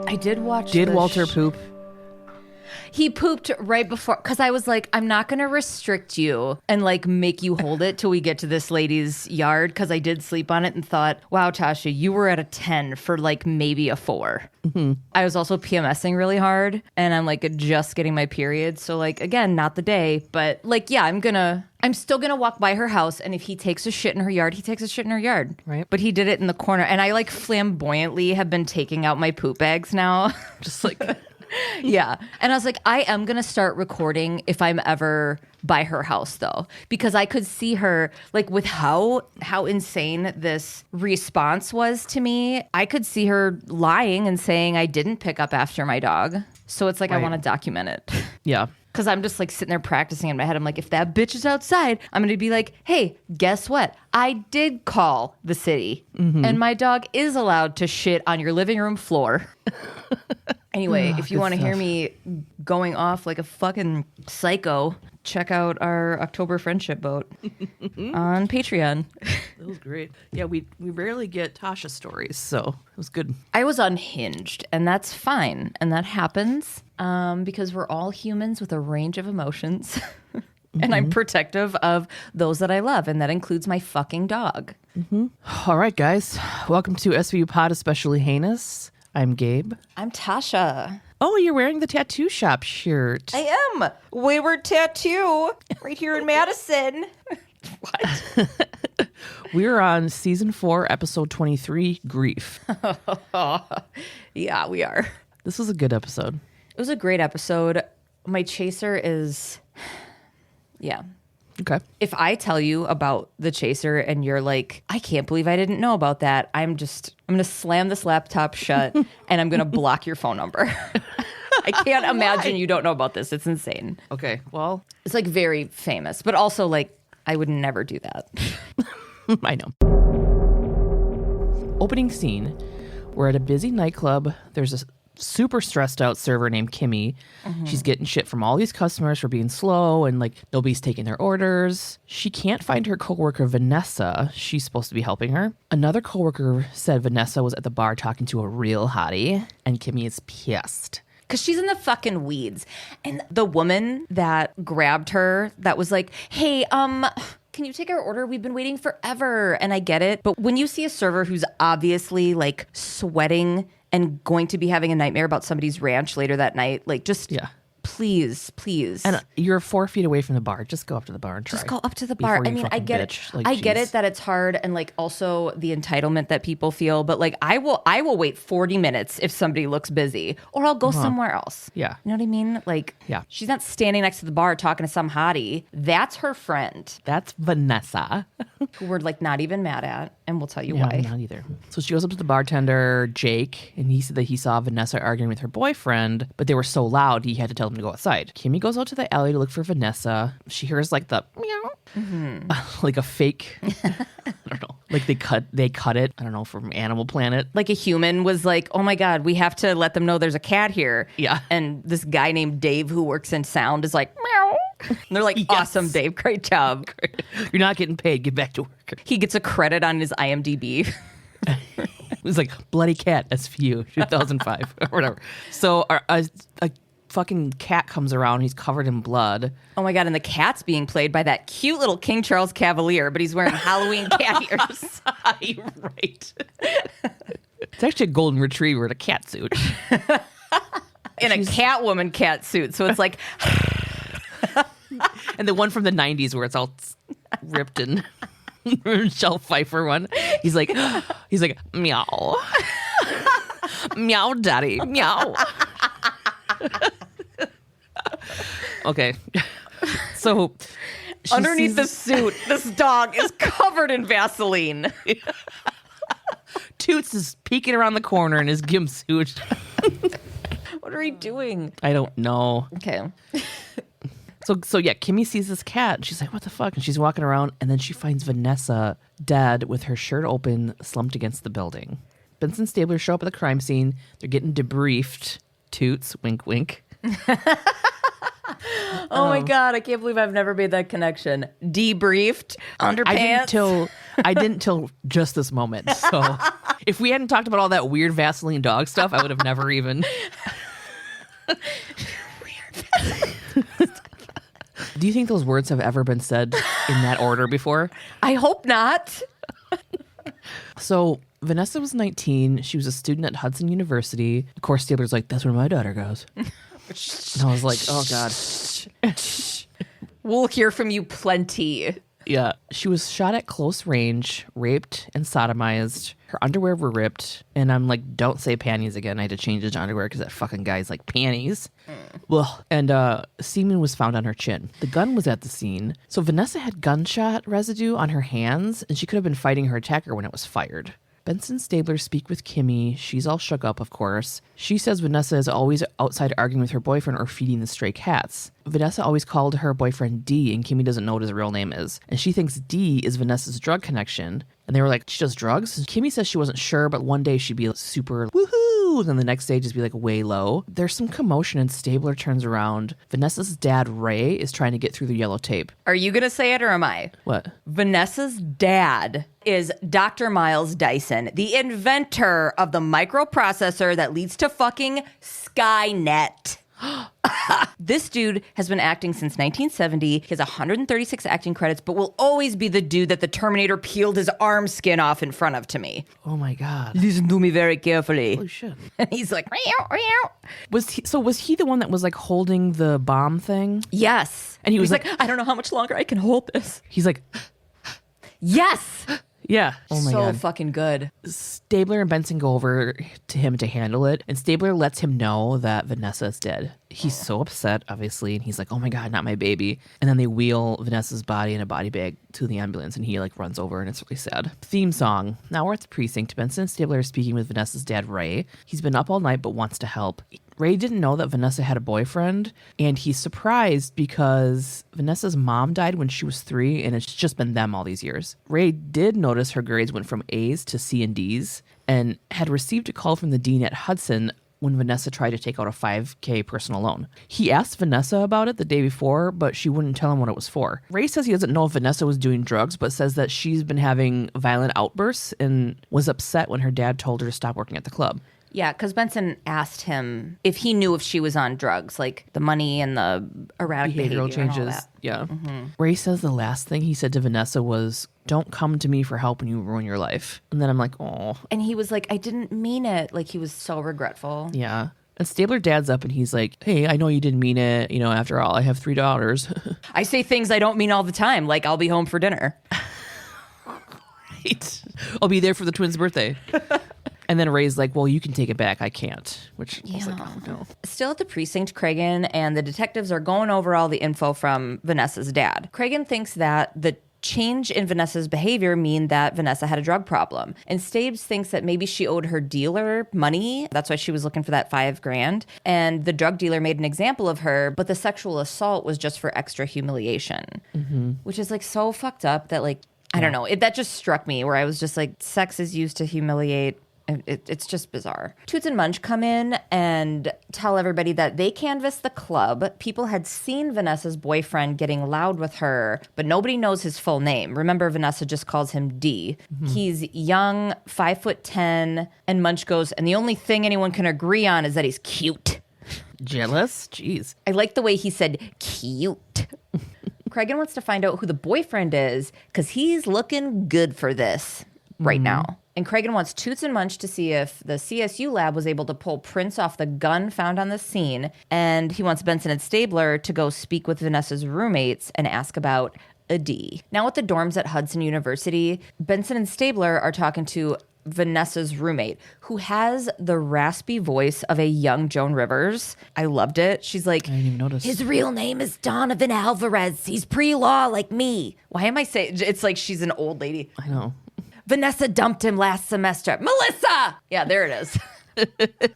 I did watch. Did Walter poop? He pooped right before, because I was like, I'm not going to restrict you and like make you hold it till we get to this lady's yard, because I did sleep on it and thought, wow, Tasha, you were at a 10 for like maybe a 4. Mm-hmm. I was also PMSing really hard, and I'm like just getting my period. So like, again, not the day, but like, yeah, I'm still going to walk by her house, and if he takes a shit in her yard, he takes a shit in her yard. Right. But he did it in the corner, and I like flamboyantly have been taking out my poop bags now. Just like... Yeah. And I was like, I am going to start recording if I'm ever by her house, though, because I could see her, like, with how insane this response was to me. I could see her lying and saying I didn't pick up after my dog. So it's like, right. I want to document it. Yeah. Because I'm just like sitting there practicing in my head. I'm like, if that bitch is outside, I'm going to be like, hey, guess what? I did call the city, and my dog is allowed to shit on your living room floor. Anyway, if you want to hear me going off like a fucking psycho, check out our October friendship boat on Patreon. That was great. Yeah, we rarely get Tasha stories, so it was good. I was unhinged, and that's fine. And that happens because we're all humans with a range of emotions. And I'm protective of those that I love, and that includes my fucking dog. Mm-hmm. All right, guys. Welcome to SVU Pod Especially Heinous. I'm Gabe. I'm Tasha. Oh, you're wearing the tattoo shop shirt. I am. Wayward Tattoo right here in Madison. What? We're on season 4, episode 23, Grief. Yeah, we are. This was a good episode. It was a great episode. My chaser is... Yeah. Okay. If I tell you about the chaser and you're like, I can't believe I didn't know about that, I'm going to slam this laptop shut and I'm going to block your phone number. I can't imagine you don't know about this. It's insane. Okay. Well, it's like very famous, but also like I would never do that. I know. Opening scene. We're at a busy nightclub. There's a super stressed out server named Kimmy. Mm-hmm. She's getting shit from all these customers for being slow, and like nobody's taking their orders. She can't find her coworker Vanessa. She's supposed to be helping her. Another coworker said Vanessa was at the bar talking to a real hottie, and Kimmy is pissed. Because she's in the fucking weeds. And the woman that grabbed her, that was like, hey, can you take our order? We've been waiting forever. And I get it. But when you see a server who's obviously like sweating and going to be having a nightmare about somebody's ranch later that night, like just please. And you're 4 feet away from the bar. Just go up to the bar and try. Just go up to the bar. I mean, I get it. Like, I get it that it's hard, and like also the entitlement that people feel. But like, I will wait 40 minutes if somebody looks busy, or I'll go somewhere else. Yeah, you know what I mean? Like, yeah, she's not standing next to the bar talking to some hottie. That's her friend. That's Vanessa, who we're like not even mad at, and we'll tell you why. Not either. So she goes up to the bartender, Jake, and he said that he saw Vanessa arguing with her boyfriend, but they were so loud he had to tell them to go outside. Kimmy goes out to the alley to look for Vanessa. She hears like the meow, like a fake. I don't know. Like they cut it. I don't know, from Animal Planet. Like a human was like, "Oh my God, we have to let them know there's a cat here." Yeah. And this guy named Dave who works in sound is like, meow. And they're like, awesome, Dave, great job. You're not getting paid. Get back to work. He gets a credit on his IMDb. It was like Bloody Cat SVU 2005 or whatever. So a fucking cat comes around. He's covered in blood. Oh my God. And the cat's being played by that cute little King Charles Cavalier, but he's wearing Halloween cat ears. You're right. It's actually a golden retriever in a cat suit. In a Catwoman cat suit. So it's like... And the one from the 90s where it's all ripped and Michelle Pfeiffer one. He's like, meow. Meow, daddy. Meow. Okay. So underneath the suit, this dog is covered in Vaseline. Toots is peeking around the corner in his gimp suit. What are you doing? I don't know. Okay. So yeah, Kimmy sees this cat and she's like, what the fuck? And she's walking around and then she finds Vanessa dead with her shirt open, slumped against the building. Benson Stabler show up at the crime scene. They're getting debriefed. Toots, wink, wink. Oh my God, I can't believe I've never made that connection. Debriefed, underpants. I didn't till just this moment. So if we hadn't talked about all that weird Vaseline dog stuff, I would have never even. Do you think those words have ever been said in that order before? I hope not. So Vanessa was 19. She was a student at Hudson University. Of course, Stabler's like, that's where my daughter goes. And I was like, oh God. We'll hear from you plenty. Yeah. She was shot at close range, raped, and sodomized. Her underwear were ripped. And I'm like, don't say panties again. I had to change it to underwear because that fucking guy's like, panties. Well, and semen was found on her chin. The gun was at the scene. So Vanessa had gunshot residue on her hands, and she could have been fighting her attacker when it was fired. Benson Stabler speak with Kimmy. She's all shook up, of course. She says Vanessa is always outside arguing with her boyfriend or feeding the stray cats. Vanessa always called her boyfriend D, and Kimmy doesn't know what his real name is. And she thinks D is Vanessa's drug connection. And they were like, she does drugs? Kimmy says she wasn't sure, but one day she'd be super woohoo, and then the next day just be like way low. There's some commotion, and Stabler turns around. Vanessa's dad, Ray, is trying to get through the yellow tape. Are you going to say it or am I? What? Vanessa's dad is Dr. Miles Dyson, the inventor of the microprocessor that leads to fucking Skynet. This dude has been acting since 1970. He has 136 acting credits, but will always be the dude that the Terminator peeled his arm skin off in front of to me. Oh my God. Listen to me very carefully. Holy shit. And he's like, meow, meow. Was he the one that was like holding the bomb thing? Yes. And he was like, I don't know how much longer I can hold this. He's like, yes. Yeah. Oh my God. So fucking good. Stabler and Benson go over to him to handle it, and Stabler lets him know that Vanessa is dead. He's so upset, obviously, and he's like, oh my God, not my baby. And then they wheel Vanessa's body in a body bag to the ambulance, and he like runs over, and it's really sad. Theme song. Now we're at the precinct. Benson and Stabler are speaking with Vanessa's dad, Ray. He's been up all night but wants to help. Ray didn't know that Vanessa had a boyfriend, and he's surprised because Vanessa's mom died when she was 3, and it's just been them all these years. Ray did notice her grades went from A's to C and D's, and had received a call from the dean at Hudson when Vanessa tried to take out a $5,000 personal loan. He asked Vanessa about it the day before, but she wouldn't tell him what it was for. Ray says he doesn't know if Vanessa was doing drugs, but says that she's been having violent outbursts and was upset when her dad told her to stop working at the club. Yeah, because Benson asked him if he knew if she was on drugs, like the money and the erratic behavior changes. and all that. Yeah. Mm-hmm. Ray says the last thing he said to Vanessa was, don't come to me for help when you ruin your life. And then I'm like, oh. And he was like, I didn't mean it. Like, he was so regretful. Yeah. And Stabler dad's up and he's like, hey, I know you didn't mean it. You know, after all, I have 3 daughters. I say things I don't mean all the time, like I'll be home for dinner. Right. I'll be there for the twins' birthday. And then Ray's like, well, you can take it back. I can't. Which I was like, oh, no. Still at the precinct, Cragen and the detectives are going over all the info from Vanessa's dad. Cragen thinks that the change in Vanessa's behavior mean that Vanessa had a drug problem. And Stabes thinks that maybe she owed her dealer money. That's why she was looking for that $5,000. And the drug dealer made an example of her, but the sexual assault was just for extra humiliation. Mm-hmm. Which is like so fucked up that like, I don't know. That just struck me where I was just like, sex is used to humiliate. It's just bizarre. Toots and Munch come in and tell everybody that they canvassed the club. People had seen Vanessa's boyfriend getting loud with her, but nobody knows his full name. Remember, Vanessa just calls him D. Mm-hmm. He's young, 5'10", and Munch goes, and the only thing anyone can agree on is that he's cute. Jealous? Jeez. I like the way he said cute. Cragen wants to find out who the boyfriend is because he's looking good for this right now. And Cragen wants Toots and Munch to see if the CSU lab was able to pull prints off the gun found on the scene. And he wants Benson and Stabler to go speak with Vanessa's roommates and ask about a D. Now at the dorms at Hudson University, Benson and Stabler are talking to Vanessa's roommate, who has the raspy voice of a young Joan Rivers. I loved it. She's like, I didn't even notice. His real name is Donovan Alvarez. He's pre-law like me. Why am I saying? It's like she's an old lady. I know. Vanessa dumped him last semester. Melissa! Yeah, there it is.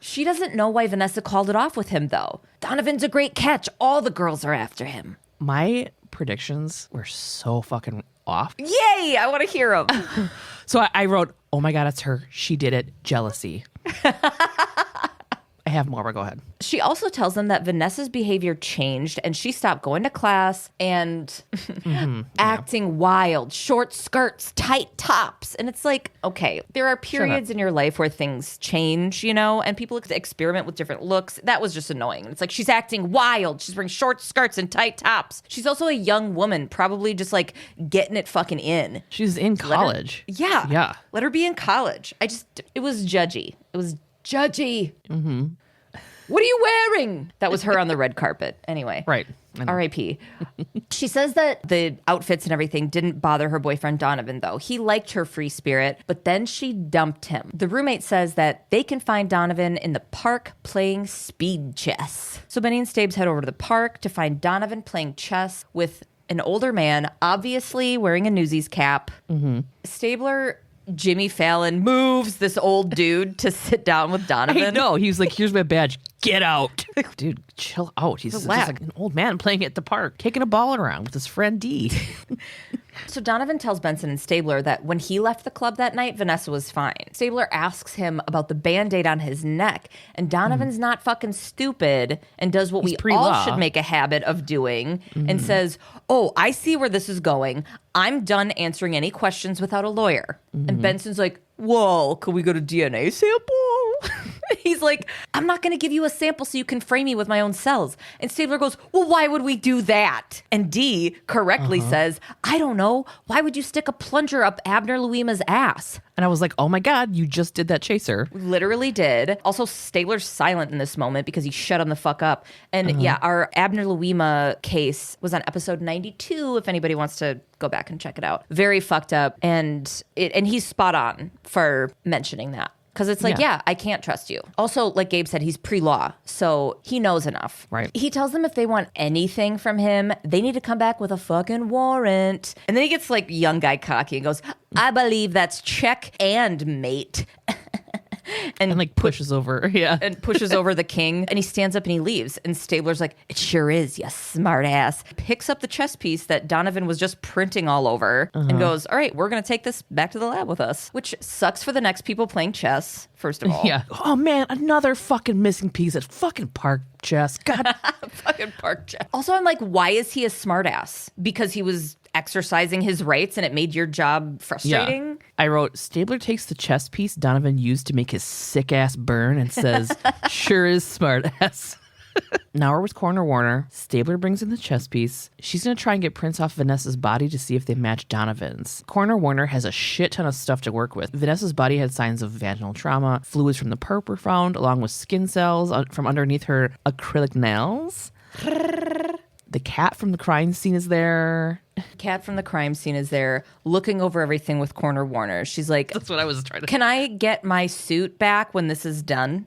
She doesn't know why Vanessa called it off with him, though. Donovan's a great catch. All the girls are after him. My predictions were so fucking off. Yay! I want to hear them. So I wrote, oh my God, it's her. She did it. Jealousy. I have more, but go ahead. She also tells them that Vanessa's behavior changed and she stopped going to class and acting wild, short skirts, tight tops. And it's like, okay, there are periods in your life where things change, you know, and people experiment with different looks. That was just annoying. It's like she's acting wild. She's wearing short skirts and tight tops. She's also a young woman, probably just like getting it fucking in. She's in college. Yeah. Let her be in college. It was judgy. It was judgy. What are you wearing? That was her on the red carpet. Anyway. Right. R.I.P. She says that the outfits and everything didn't bother her boyfriend Donovan, though. He liked her free spirit, but then she dumped him. The roommate says that they can find Donovan in the park playing speed chess. So Benny and Stabes head over to the park to find Donovan playing chess with an older man, obviously wearing a Newsies cap. Stabler Jimmy Fallon moves this old dude to sit down with Donovan. I know. He's like, here's my badge. Get out. Dude, chill out. He's just like an old man playing at the park, kicking a ball around with his friend D. So Donovan tells Benson and Stabler that when he left the club that night, Vanessa was fine. Stabler asks him about the Band-Aid on his neck, and Donovan's not fucking stupid and does what we all should make a habit of doing and says, oh, I see where this is going. I'm done answering any questions without a lawyer. And Benson's like, whoa, could we go to DNA sample? He's like, I'm not going to give you a sample so you can frame me with my own cells. And Stabler goes, well, why would we do that? And D correctly says, I don't know. Why would you stick a plunger up Abner Louima's ass? And I was like, oh my God, you just did that chaser. Literally did. Also, Stabler's silent in this moment because he shut him the fuck up. And yeah, our Abner Louima case was on episode 92, if anybody wants to go back and check it out. Very fucked up. And he's spot on for mentioning that. Because it's like, yeah, I can't trust you. Also, like Gabe said, he's pre-law, so he knows enough. Right. He tells them if they want anything from him, they need to come back with a fucking warrant. And then he gets like young guy cocky and goes, I believe that's check and mate. And like pushes over, and pushes over the king, and he stands up and he leaves. And Stabler's like, it sure is, you smart ass. Picks up the chess piece that Donovan was just printing all over and goes, all right, we're going to take this back to the lab with us. Which sucks for the next people playing chess, first of all. Yeah. Oh man, another fucking missing piece at fucking park chess. God. Fucking park chess. Also, I'm like, why is he a smart ass? Because he was exercising his rights and it made your job frustrating? Yeah. I wrote, Stabler takes the chess piece Donovan used to make his sick ass burn and says, sure is smart ass. Now we're with Coroner Warner. Stabler brings in the chess piece. She's going to try and get prints off Vanessa's body to see if they match Donovan's. Coroner Warner has a shit ton of stuff to work with. Vanessa's body had signs of vaginal trauma. Fluids from the perp were found, along with skin cells from underneath her acrylic nails. The cat from the crime scene is there. Cat from the crime scene is there looking over everything with Coroner Warner. She's like, that's what I was trying to Can I get my suit back when this is done?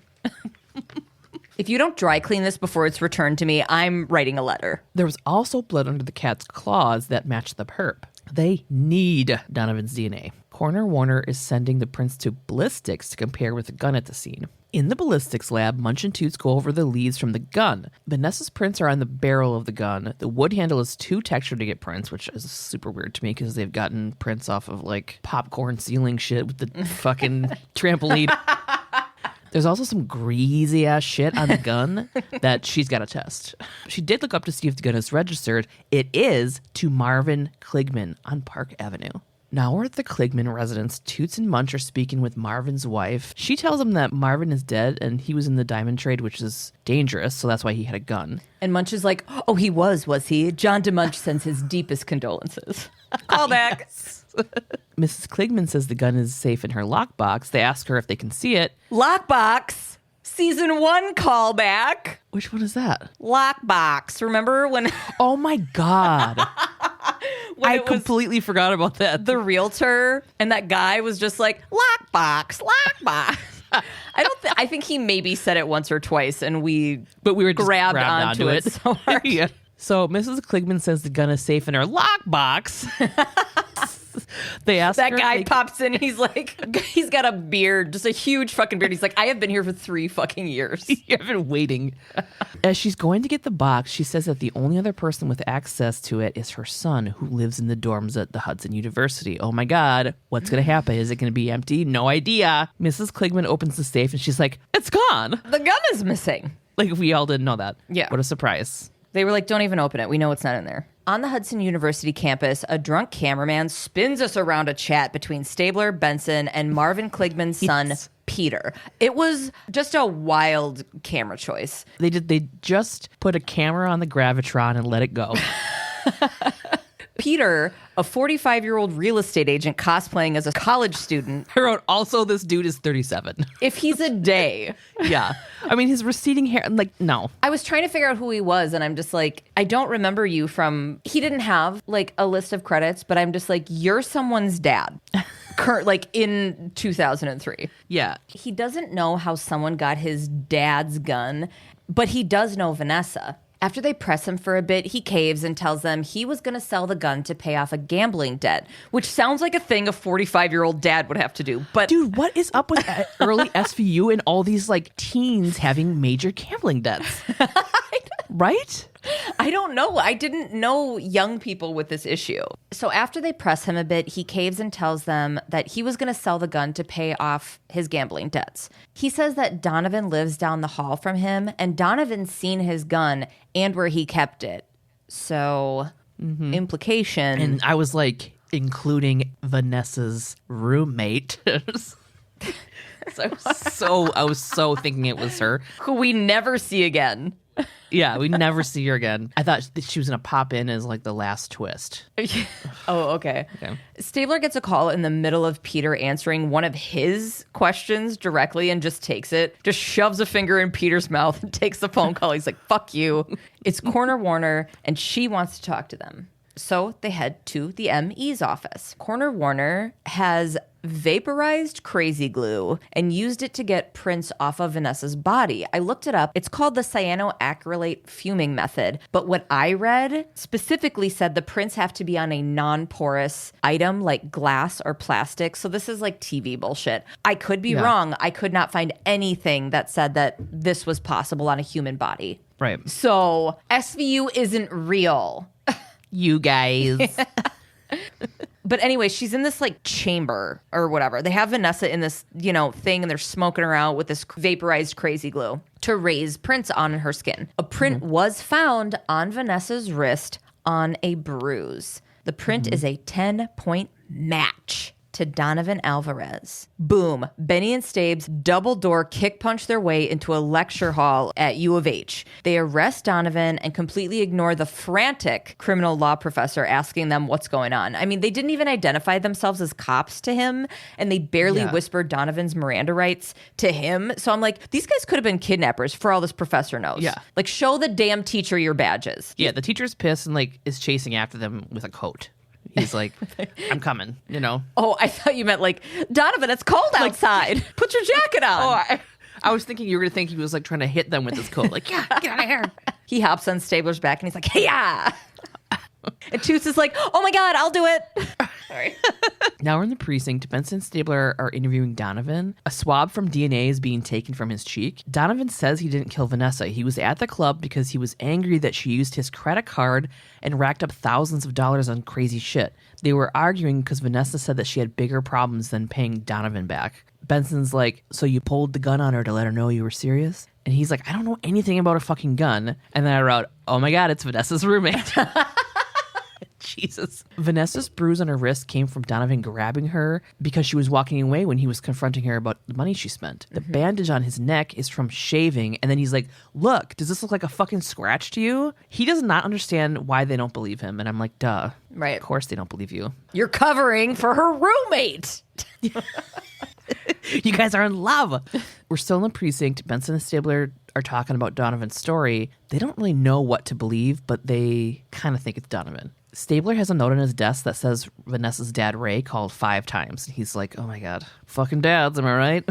If you don't dry clean this before it's returned to me, I'm writing a letter. There was also blood under the cat's claws that matched the perp. They need Donovan's DNA. Coroner Warner is sending the prints to ballistics to compare with the gun at the scene. In the ballistics lab, Munch and Toots go over the leads from the gun. Vanessa's prints are on the barrel of the gun. The wood handle is too textured to get prints, which is super weird to me because they've gotten prints off of like popcorn ceiling shit with the fucking trampoline. There's also some greasy ass shit on the gun that she's got to test. She did look up to see if the gun is registered. It is to Marvin Kligman on Park Avenue. Now we're at the Kligman residence. Toots and Munch are speaking with Marvin's wife. She tells him that Marvin is dead and he was in the diamond trade, which is dangerous, so that's why he had a gun. And Munch is like, oh, he was he? John DeMunch sends his deepest condolences. Call back. Mrs. Kligman says the gun is safe in her lockbox. They ask her if they can see it. Lockbox? Season 1 callback. Which one is that? Lockbox. Remember when... Oh my God. I completely forgot about that. The realtor and that guy was just like, lockbox. I think he maybe said it once or twice and we were grabbed onto it so hard. Yeah. So Mrs. Kligman says the gun is safe in her lockbox. They asked That her, guy like, pops in and he's like, he's got a beard, just a huge fucking beard. He's like, I have been here for 3 fucking years. You've been waiting. As she's going to get the box, she says that the only other person with access to it is her son, who lives in the dorms at the Hudson University. Oh my God, what's going to happen? Is it going to be empty? No idea. Mrs. Kligman opens the safe and she's like, it's gone. The gun is missing. Like, we all didn't know that. Yeah. What a surprise. They were like, don't even open it. We know it's not in there. On the Hudson University campus, a drunk cameraman spins us around a chat between Stabler, Benson, and Marvin Kligman's son, Yes. Peter. It was just a wild camera choice. They just put a camera on the Gravitron and let it go. Peter, a 45-year-old real estate agent cosplaying as a college student. I wrote, also, this dude is 37. If he's a day. Yeah. I mean, his receding hair, like, no. I was trying to figure out who he was, and I'm just like, I don't remember you from... He didn't have, like, a list of credits, but I'm just like, you're someone's dad. Like, in 2003. Yeah. He doesn't know how someone got his dad's gun, but he does know Vanessa. After they press him for a bit, he caves and tells them he was going to sell the gun to pay off a gambling debt, which sounds like a thing a 45-year-old dad would have to do. But Dude, what is up with early SVU and all these, like, teens having major gambling debts? Right? I don't know. I didn't know young people with this issue. So after they press him a bit, he caves and tells them that he was going to sell the gun to pay off his gambling debts. He says that Donovan lives down the hall from him, and Donovan's seen his gun and where he kept it. So, implication. And I was like, including Vanessa's roommate. I was so thinking it was her. Who we never see again. Yeah, we never see her again. I thought that she was going to pop in as like the last twist. Oh, okay. Stabler gets a call in the middle of Peter answering one of his questions directly and just takes it, just shoves a finger in Peter's mouth and takes the phone call. He's like, fuck you. It's Coroner Warner, and she wants to talk to them. So they head to the ME's office. Coroner Warner has vaporized crazy glue and used it to get prints off of Vanessa's body. I looked it up. It's called the cyanoacrylate fuming method. But what I read specifically said the prints have to be on a non-porous item like glass or plastic. So this is like TV bullshit. I could be wrong. I could not find anything that said that this was possible on a human body. Right. So SVU isn't real. You guys. But anyway, she's in this like chamber or whatever. They have Vanessa in this, thing, and they're smoking her out with this vaporized crazy glue to raise prints on her skin. A print was found on Vanessa's wrist on a bruise. The print is a 10-point match to Donovan Alvarez. Boom. Benny and Stabes double door kick punch their way into a lecture hall at U of H. They arrest Donovan and completely ignore the frantic criminal law professor asking them what's going on. I mean, they didn't even identify themselves as cops to him, and they barely whispered Donovan's Miranda rights to him. So I'm like, these guys could have been kidnappers for all this professor knows. Yeah. Like, show the damn teacher your badges. Yeah, the teacher's pissed and like is chasing after them with a coat. He's like, I'm coming, Oh, I thought you meant like, Donovan, it's cold outside. Put your jacket on. Oh, I was thinking you were going to think he was like trying to hit them with his coat. Like, yeah, get out of here. He hops on Stabler's back and he's like, hey-ya! And Toots is like, oh my God, I'll do it. Sorry. Now we're in the precinct. Benson and Stabler are interviewing Donovan. A swab from DNA is being taken from his cheek. Donovan says he didn't kill Vanessa. He was at the club because he was angry that she used his credit card and racked up thousands of dollars on crazy shit. They were arguing because Vanessa said that she had bigger problems than paying Donovan back. Benson's like, so you pulled the gun on her to let her know you were serious? And he's like, I don't know anything about a fucking gun. And then I wrote, oh my God, it's Vanessa's roommate. Jesus. Vanessa's bruise on her wrist came from Donovan grabbing her because she was walking away when he was confronting her about the money she spent. The bandage on his neck is from shaving. And then he's like, look, does this look like a fucking scratch to you? He does not understand why they don't believe him. And I'm like, duh. Right. Of course they don't believe you. You're covering for her roommate. You guys are in love. We're still in the precinct. Benson and Stabler are talking about Donovan's story. They don't really know what to believe, but they kind of think it's Donovan. Stabler has a note on his desk that says Vanessa's dad, Ray, called 5 times. He's like, oh my God, fucking dads, am I right?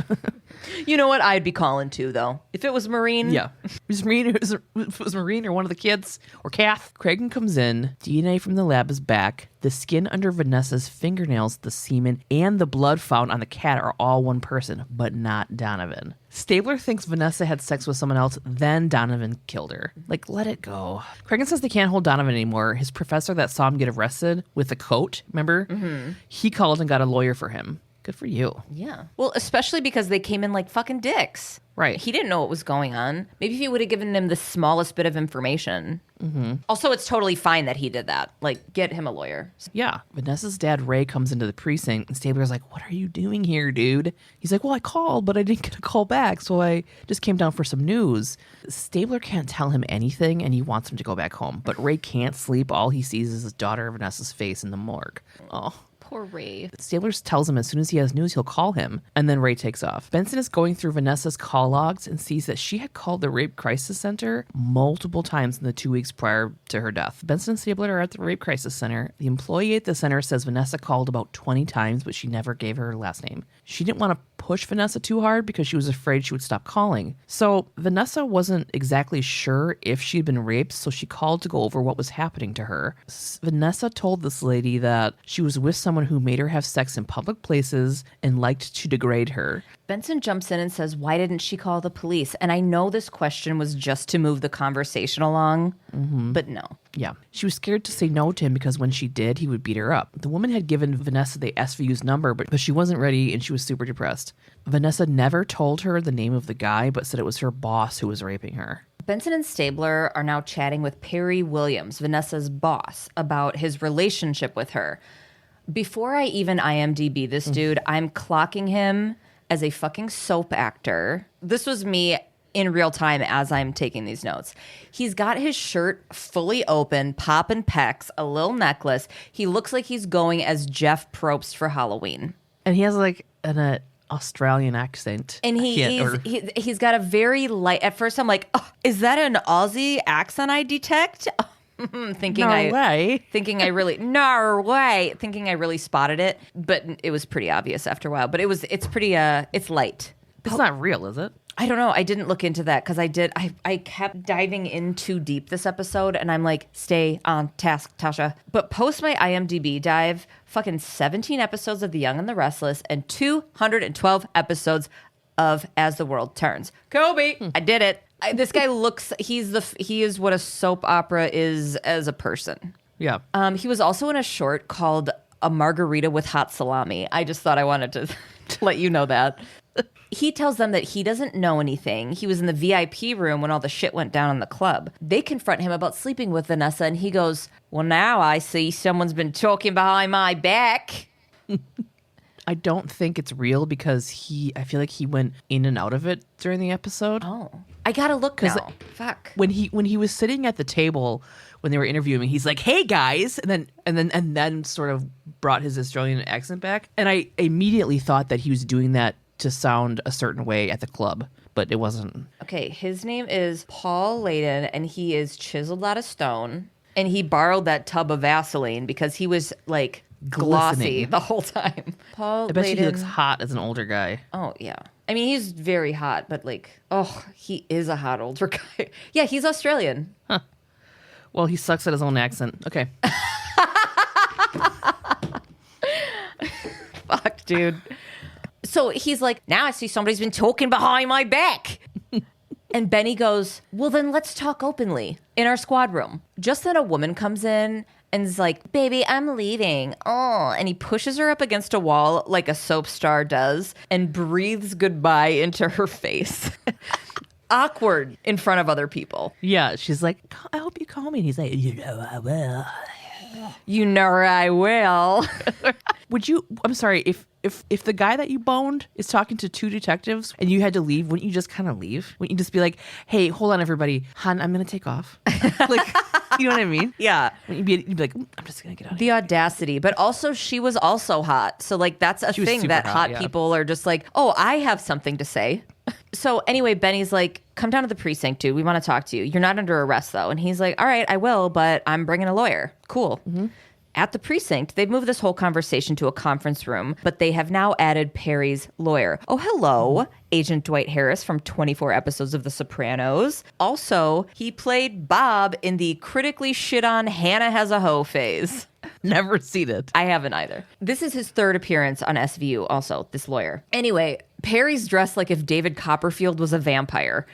You know what? I'd be calling too, though. If it was Marine. Yeah. If it was Marine or one of the kids or Kath. Cragen comes in. DNA from the lab is back. The skin under Vanessa's fingernails, the semen, and the blood found on the cat are all one person, but not Donovan. Stabler thinks Vanessa had sex with someone else, then Donovan killed her. Like, let it go. Cragen says they can't hold Donovan anymore. His professor that saw him get arrested with the coat, remember? Mm-hmm. He called and got a lawyer for him. Good for you. Yeah. Well, especially because they came in like fucking dicks. Right. He didn't know what was going on. Maybe if he would have given him the smallest bit of information. Mm-hmm. Also, it's totally fine that he did that. Like, get him a lawyer. Yeah. Vanessa's dad, Ray, comes into the precinct, and Stabler's like, what are you doing here, dude? He's like, well, I called, but I didn't get a call back, so I just came down for some news. Stabler can't tell him anything, and he wants him to go back home. But Ray can't sleep. All he sees is his daughter Vanessa's face in the morgue. Oh. Poor Ray. Stabler tells him as soon as he has news, he'll call him, and then Ray takes off. Benson is going through Vanessa's call logs and sees that she had called the Rape Crisis Center multiple times in the 2 weeks prior to her death. Benson and Stabler are at the Rape Crisis Center. The employee at the center says Vanessa called about 20 times, but she never gave her last name. She didn't want to push Vanessa too hard because she was afraid she would stop calling. So Vanessa wasn't exactly sure if she'd been raped, so she called to go over what was happening to her. Vanessa told this lady that she was with someone who made her have sex in public places and liked to degrade her. Benson jumps in and says, why didn't she call the police? And I know this question was just to move the conversation along, but no. Yeah. She was scared to say no to him because when she did, he would beat her up. The woman had given Vanessa the SVU's number, but she wasn't ready and she was super depressed. Vanessa never told her the name of the guy, but said it was her boss who was raping her. Benson and Stabler are now chatting with Perry Williams, Vanessa's boss, about his relationship with her. Before I even IMDb this dude, I'm clocking him as a fucking soap actor. This was me in real time as I'm taking these notes. He's got his shirt fully open, popping pecs, a little necklace. He looks like he's going as Jeff Probst for Halloween. And he has like an Australian accent. And he's got a very light, at first I'm like, oh, is that an Aussie accent I detect? Thinking I really spotted it, but it was pretty obvious after a while. But it's pretty it's light. It's not real, is it? I don't know. I didn't look into that because I kept diving in too deep this episode, and I'm like, stay on task, Tasha. But post my IMDb dive, fucking 17 episodes of The Young and the Restless and 212 episodes of As the World Turns. Kobe, I did it. This guy looks, he is what a soap opera is as a person. Yeah. He was also in a short called A Margarita with Hot Salami. I just thought I wanted to let you know that. He tells them that he doesn't know anything. He was in the VIP room when all the shit went down in the club. They confront him about sleeping with Vanessa, and he goes, well, now I see someone's been talking behind my back. I don't think it's real because I feel like he went in and out of it during the episode. Oh, I gotta look now. Fuck. When he was sitting at the table when they were interviewing me, he's like, "Hey guys," and then sort of brought his Australian accent back, and I immediately thought that he was doing that to sound a certain way at the club, but it wasn't. Okay, his name is Paul Layden, and he is chiseled out of stone, and he borrowed that tub of Vaseline because he was like glossy the whole time. Paul I bet Layden, he looks hot as an older guy. Oh, yeah. I mean, he's very hot, but like, oh, he is a hot older guy. Yeah, he's Australian. Huh. Well, he sucks at his own accent. Okay. Fuck, dude. So he's like, now I see somebody's been talking behind my back. And Benny goes, well, then let's talk openly in our squad room. Just then a woman comes in and is like, baby, I'm leaving. Oh, and he pushes her up against a wall like a soap star does and breathes goodbye into her face. Awkward in front of other people. Yeah, she's like, I hope you call me. And he's like, you know I will. You know I will. Would you, I'm sorry, if the guy that you boned is talking to two detectives and you had to leave, wouldn't you just kind of leave? Wouldn't you just be like, hey, hold on, everybody. Hon, I'm going to take off. Like, you know what I mean? Yeah. You'd be like, I'm just going to get out of here. The audacity. But also, she was also hot. So, like, that's a thing that hot people are just like, oh, I have something to say. So anyway, Benny's like, come down to the precinct, dude. We want to talk to you. You're not under arrest, though. And he's like, all right, I will, but I'm bringing a lawyer. Cool. At the precinct, they've moved this whole conversation to a conference room, but they have now added Perry's lawyer. Oh, hello, Agent Dwight Harris from 24 episodes of The Sopranos. Also, he played Bob in the critically shit on Hannah Has a Hoe phase. Never seen it. I haven't either. This is his third appearance on SVU, also, this lawyer. Anyway, Perry's dressed like if David Copperfield was a vampire.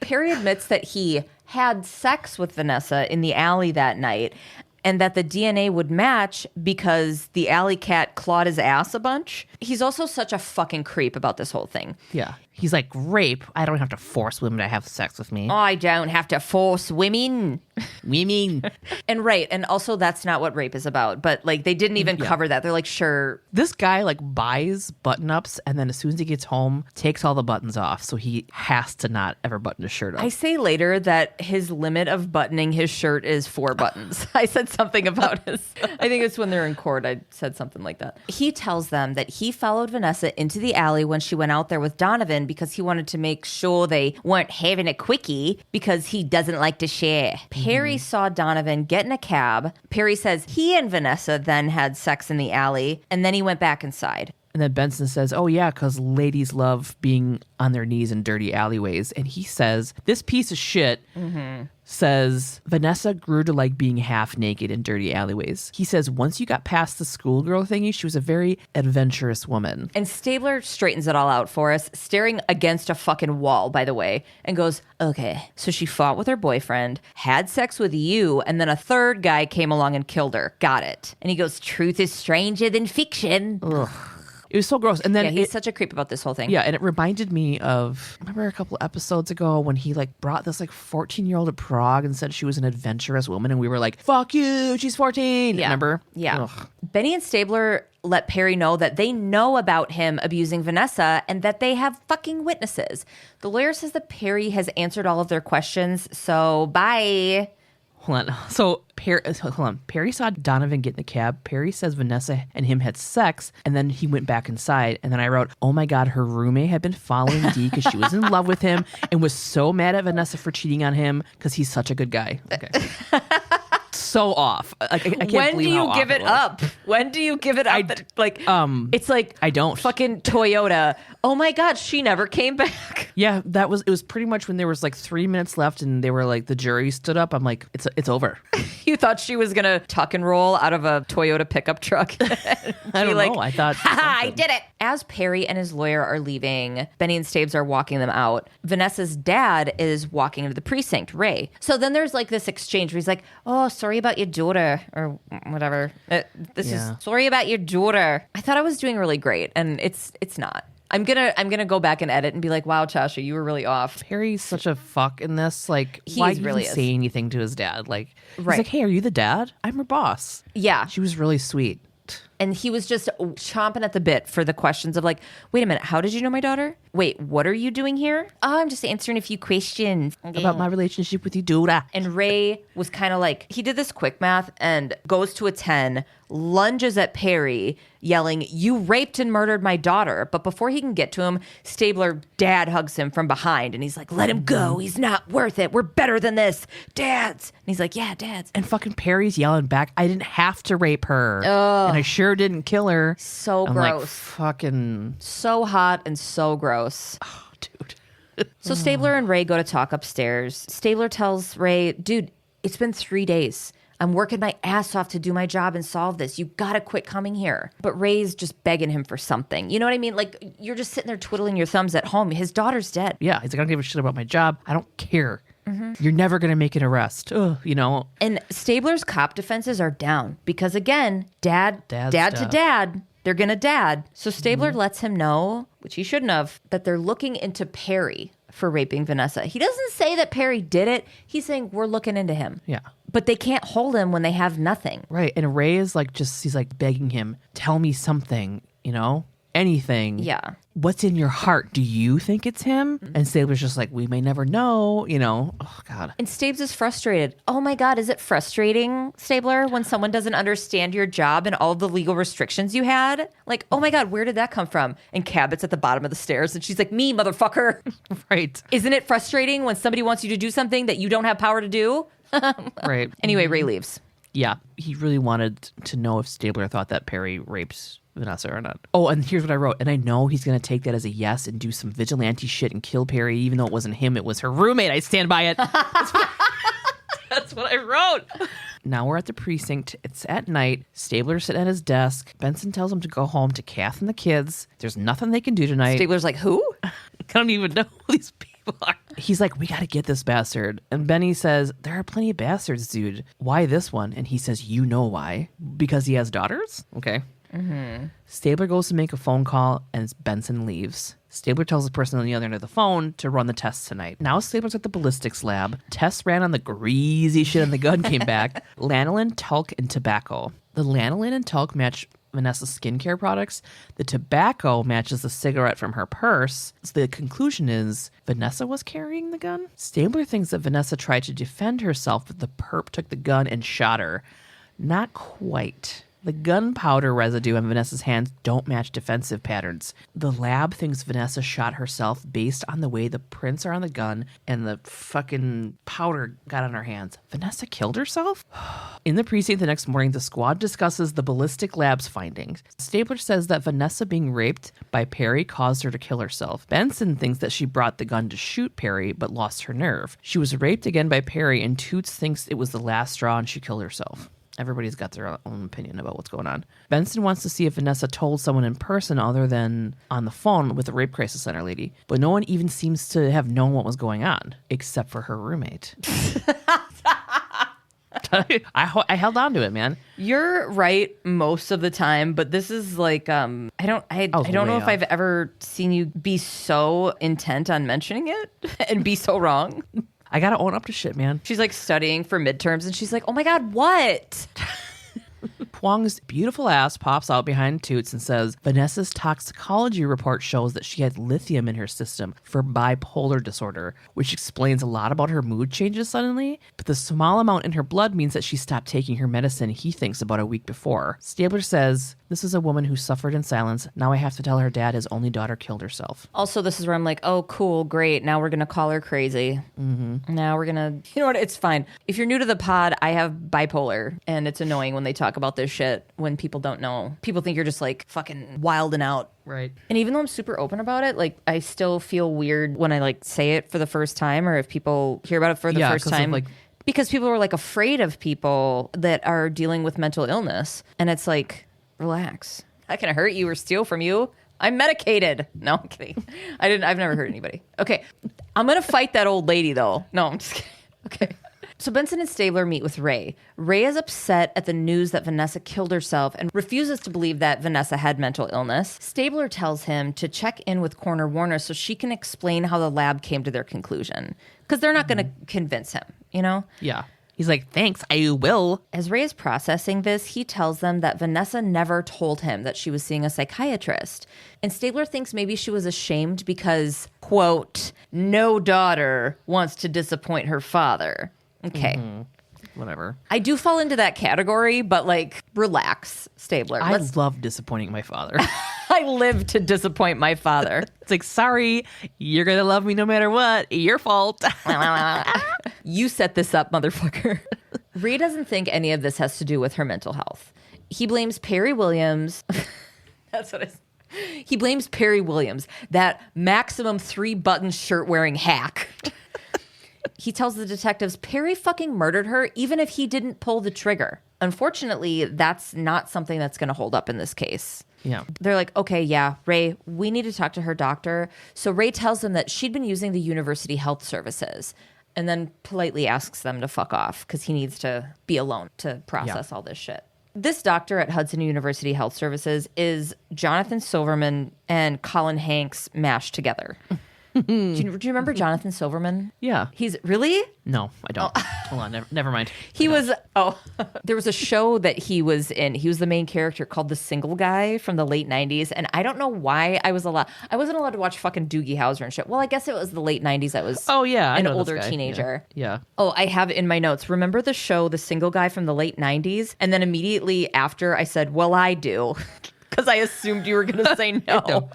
Perry admits that he had sex with Vanessa in the alley that night, and that the DNA would match because the alley cat clawed his ass a bunch. He's also such a fucking creep about this whole thing. Yeah. He's like, rape? I don't have to force women to have sex with me. I don't have to force women. Women. And right. And also that's not what rape is about. But like they didn't even cover that. They're like, sure. This guy like buys button-ups and then as soon as he gets home, takes all the buttons off. So he has to not ever button his shirt up. I say later that his limit of buttoning his shirt is 4 buttons. I said something about his. I think it's when they're in court. I said something like that. He tells them that he followed Vanessa into the alley when she went out there with Donovan because he wanted to make sure they weren't having a quickie because he doesn't like to share. Perry saw Donovan get in a cab. Perry says he and Vanessa then had sex in the alley, and then he went back inside. And then Benson says, oh, yeah, because ladies love being on their knees in dirty alleyways. And he says, this piece of shit says Vanessa grew to like being half naked in dirty alleyways. He says, once you got past the schoolgirl thingy, she was a very adventurous woman. And Stabler straightens it all out for us, staring against a fucking wall, by the way, and goes, okay, so she fought with her boyfriend, had sex with you, and then a third guy came along and killed her. Got it. And he goes, truth is stranger than fiction. Ugh. It was so gross. And then he's such a creep about this whole thing. Yeah, and it reminded me of, remember a couple episodes ago when he like brought this like 14-year-old to Prague and said she was an adventurous woman and we were like, fuck you, she's 14. Yeah. Remember? Yeah. Ugh. Benny and Stabler let Perry know that they know about him abusing Vanessa and that they have fucking witnesses. The lawyer says that Perry has answered all of their questions, so bye. Hold on. So, hold on. Perry saw Donovan get in the cab. Perry says Vanessa and him had sex, and then he went back inside. And then I wrote, oh my God, her roommate had been following Dee because she was in love with him and was so mad at Vanessa for cheating on him because he's such a good guy. Okay. So off. Like, I can't when believe do you how give off it up? When do you give it up? It's like I don't. Fucking Toyota. Oh my God, she never came back. Yeah, it was pretty much when there was like 3 minutes left and they were like, the jury stood up. I'm like, it's over. You thought she was gonna tuck and roll out of a Toyota pickup truck? I don't know. I thought, I did it. As Perry and his lawyer are leaving, Benny and Stabes are walking them out. Vanessa's dad is walking into the precinct, Ray. So then there's like this exchange where he's like, oh, sorry about your daughter, or whatever. This is sorry about your daughter. I thought I was doing really great, and it's not. I'm gonna go back and edit and be like, wow, Tasha, you were really off. Perry's such a fuck in this. Like, why really even say anything to his dad? Like, he's like, hey, are you the dad? I'm her boss. Yeah. She was really sweet. And he was just chomping at the bit for the questions of like, wait a minute, how did you know my daughter? Wait, what are you doing here? Oh, I'm just answering a few questions. About my relationship with you, Dora. And Ray was kind of like, he did this quick math and goes to a 10, lunges at Perry, yelling, you raped and murdered my daughter. But before he can get to him, Stabler dad hugs him from behind. And he's like, let him go. He's not worth it. We're better than this. Dads. And he's like, yeah, dads. And fucking Perry's yelling back, I didn't have to rape her. Ugh. And I sure didn't kill her. So I'm gross. Like, fucking. So hot and so gross. Oh, dude. So Stabler and Ray go to talk upstairs. Stabler tells Ray, dude, it's been 3 days. I'm working my ass off to do my job and solve this. You gotta quit coming here. But Ray's just begging him for something. You know what I mean? Like, you're just sitting there twiddling your thumbs at home. His daughter's dead. Yeah, he's like, I don't give a shit about my job. I don't care. You're never going to make an arrest. Ugh, you know? And Stabler's cop defenses are down because, again, dad to dad, they're going to dad. So Stabler lets him know, which he shouldn't have, that they're looking into Perry for raping Vanessa. He doesn't say that Perry did it. He's saying we're looking into him. Yeah. But they can't hold him when they have nothing. Right. And Ray is like, he's like begging him, tell me something, you know? anything. Yeah. What's in your heart? Do you think it's him? And Stabler's just like, we may never know, Oh, God. And Stabes is frustrated. Oh my God, is it frustrating, Stabler, when someone doesn't understand your job and all the legal restrictions you had? Like, oh my God, where did that come from? And Cabot's at the bottom of the stairs and she's like, me, motherfucker. Right. Isn't it frustrating when somebody wants you to do something that you don't have power to do? Right. Anyway, Ray leaves. Yeah. He really wanted to know if Stabler thought that Perry raped Vanessa or not. Oh, and here's what I wrote. And I know he's going to take that as a yes and do some vigilante shit and kill Perry, even though it wasn't him. It was her roommate. I stand by it. That's what I wrote. Now we're at the precinct. It's at night. Stabler's sitting at his desk. Benson tells him to go home to Kath and the kids. There's nothing they can do tonight. Stabler's like, who? I don't even know who these people are. He's like, we got to get this bastard. And Benny says, there are plenty of bastards, dude. Why this one? And he says, you know why. Because he has daughters? Okay. Stabler goes to make a phone call and Benson leaves. Stabler tells the person on the other end of the phone to run the tests tonight. Now Stabler's at the ballistics lab. Tests ran on the greasy shit on the gun came back. Lanolin, talc, and tobacco. The lanolin and talc match Vanessa's skincare products. The tobacco matches the cigarette from her purse. So the conclusion is Vanessa was carrying the gun. Stabler thinks that Vanessa tried to defend herself, but the perp took the gun and shot her. Not quite. The gunpowder residue on Vanessa's hands don't match defensive patterns. The lab thinks Vanessa shot herself based on the way the prints are on the gun and the fucking powder got on her hands. Vanessa killed herself? In the precinct the next morning, the squad discusses the ballistic lab's findings. Stabler says that Vanessa being raped by Perry caused her to kill herself. Benson thinks that she brought the gun to shoot Perry but lost her nerve. She was raped again by Perry and Toots thinks it was the last straw and she killed herself. Everybody's got their own opinion about what's going on. Benson wants to see if Vanessa told someone in person other than on the phone with the Rape Crisis Center lady. But no one even seems to have known what was going on, except for her roommate. I held on to it, man. You're right most of the time, but this is like I don't know if I've ever seen you be so intent on mentioning it and be so wrong. I gotta own up to shit, man. She's like studying for midterms and she's like, oh my God, what? Huang's beautiful ass pops out behind Toots and says, Vanessa's toxicology report shows that she had lithium in her system for bipolar disorder, which explains a lot about her mood changes suddenly. But the small amount in her blood means that she stopped taking her medicine he thinks about a week before. Stabler says, this is a woman who suffered in silence. Now I have to tell her dad his only daughter killed herself. Also, this is where I'm like, oh, cool, great. Now we're going to call her crazy. Mm-hmm. Now we're going to, you know what? It's fine. If you're new to the pod, I have bipolar and it's annoying when they talk about this shit when people don't know. People think you're just like fucking wilding out. Right. And even though I'm super open about it, like I still feel weird when I like say it for the first time or if people hear about it for the first time. Because people are like afraid of people that are dealing with mental illness. And it's like, relax. I can hurt you or steal from you. I'm medicated. No, I'm kidding. I've never hurt anybody. Okay. I'm going to fight that old lady though. No, I'm just kidding. Okay. So Benson and Stabler meet with Ray. Ray is upset at the news that Vanessa killed herself and refuses to believe that Vanessa had mental illness. Stabler tells him to check in with Coroner Warner so she can explain how the lab came to their conclusion. Because they're not going to convince him, you know? Yeah. He's like, thanks, I will. As Ray is processing this, he tells them that Vanessa never told him that she was seeing a psychiatrist. And Stabler thinks maybe she was ashamed because, quote, no daughter wants to disappoint her father. Okay. Mm-hmm. Whatever. I do fall into that category, but like, relax, Stabler. I love disappointing my father. I live to disappoint my father. It's like, sorry, you're going to love me no matter what. Your fault. You set this up, motherfucker. Ray doesn't think any of this has to do with her mental health. He blames Perry Williams. That's what I said. He blames Perry Williams, that maximum 3-button shirt wearing hack. He tells the detectives Perry fucking murdered her even if he didn't pull the trigger. Unfortunately, that's not something that's going to hold up in this case. Yeah. They're like, okay, yeah, Ray, we need to talk to her doctor. So Ray tells them that she'd been using the university health services and then politely asks them to fuck off because he needs to be alone to process all this shit. This doctor at Hudson University Health Services is Jonathan Silverman and Colin Hanks mashed together. Do you remember Jonathan Silverman? Yeah. He's really? No, I don't. Hold on. Never mind. There was a show that he was in. He was the main character called The Single Guy from the late 90s. And I don't know why I wasn't allowed to watch fucking Doogie Howser and shit. Well, I guess it was the late 90s. I was an older teenager. Yeah. Oh, I have in my notes. Remember the show The Single Guy from the late 90s? And then immediately after I said, well, I do. Because I assumed you were going to say no.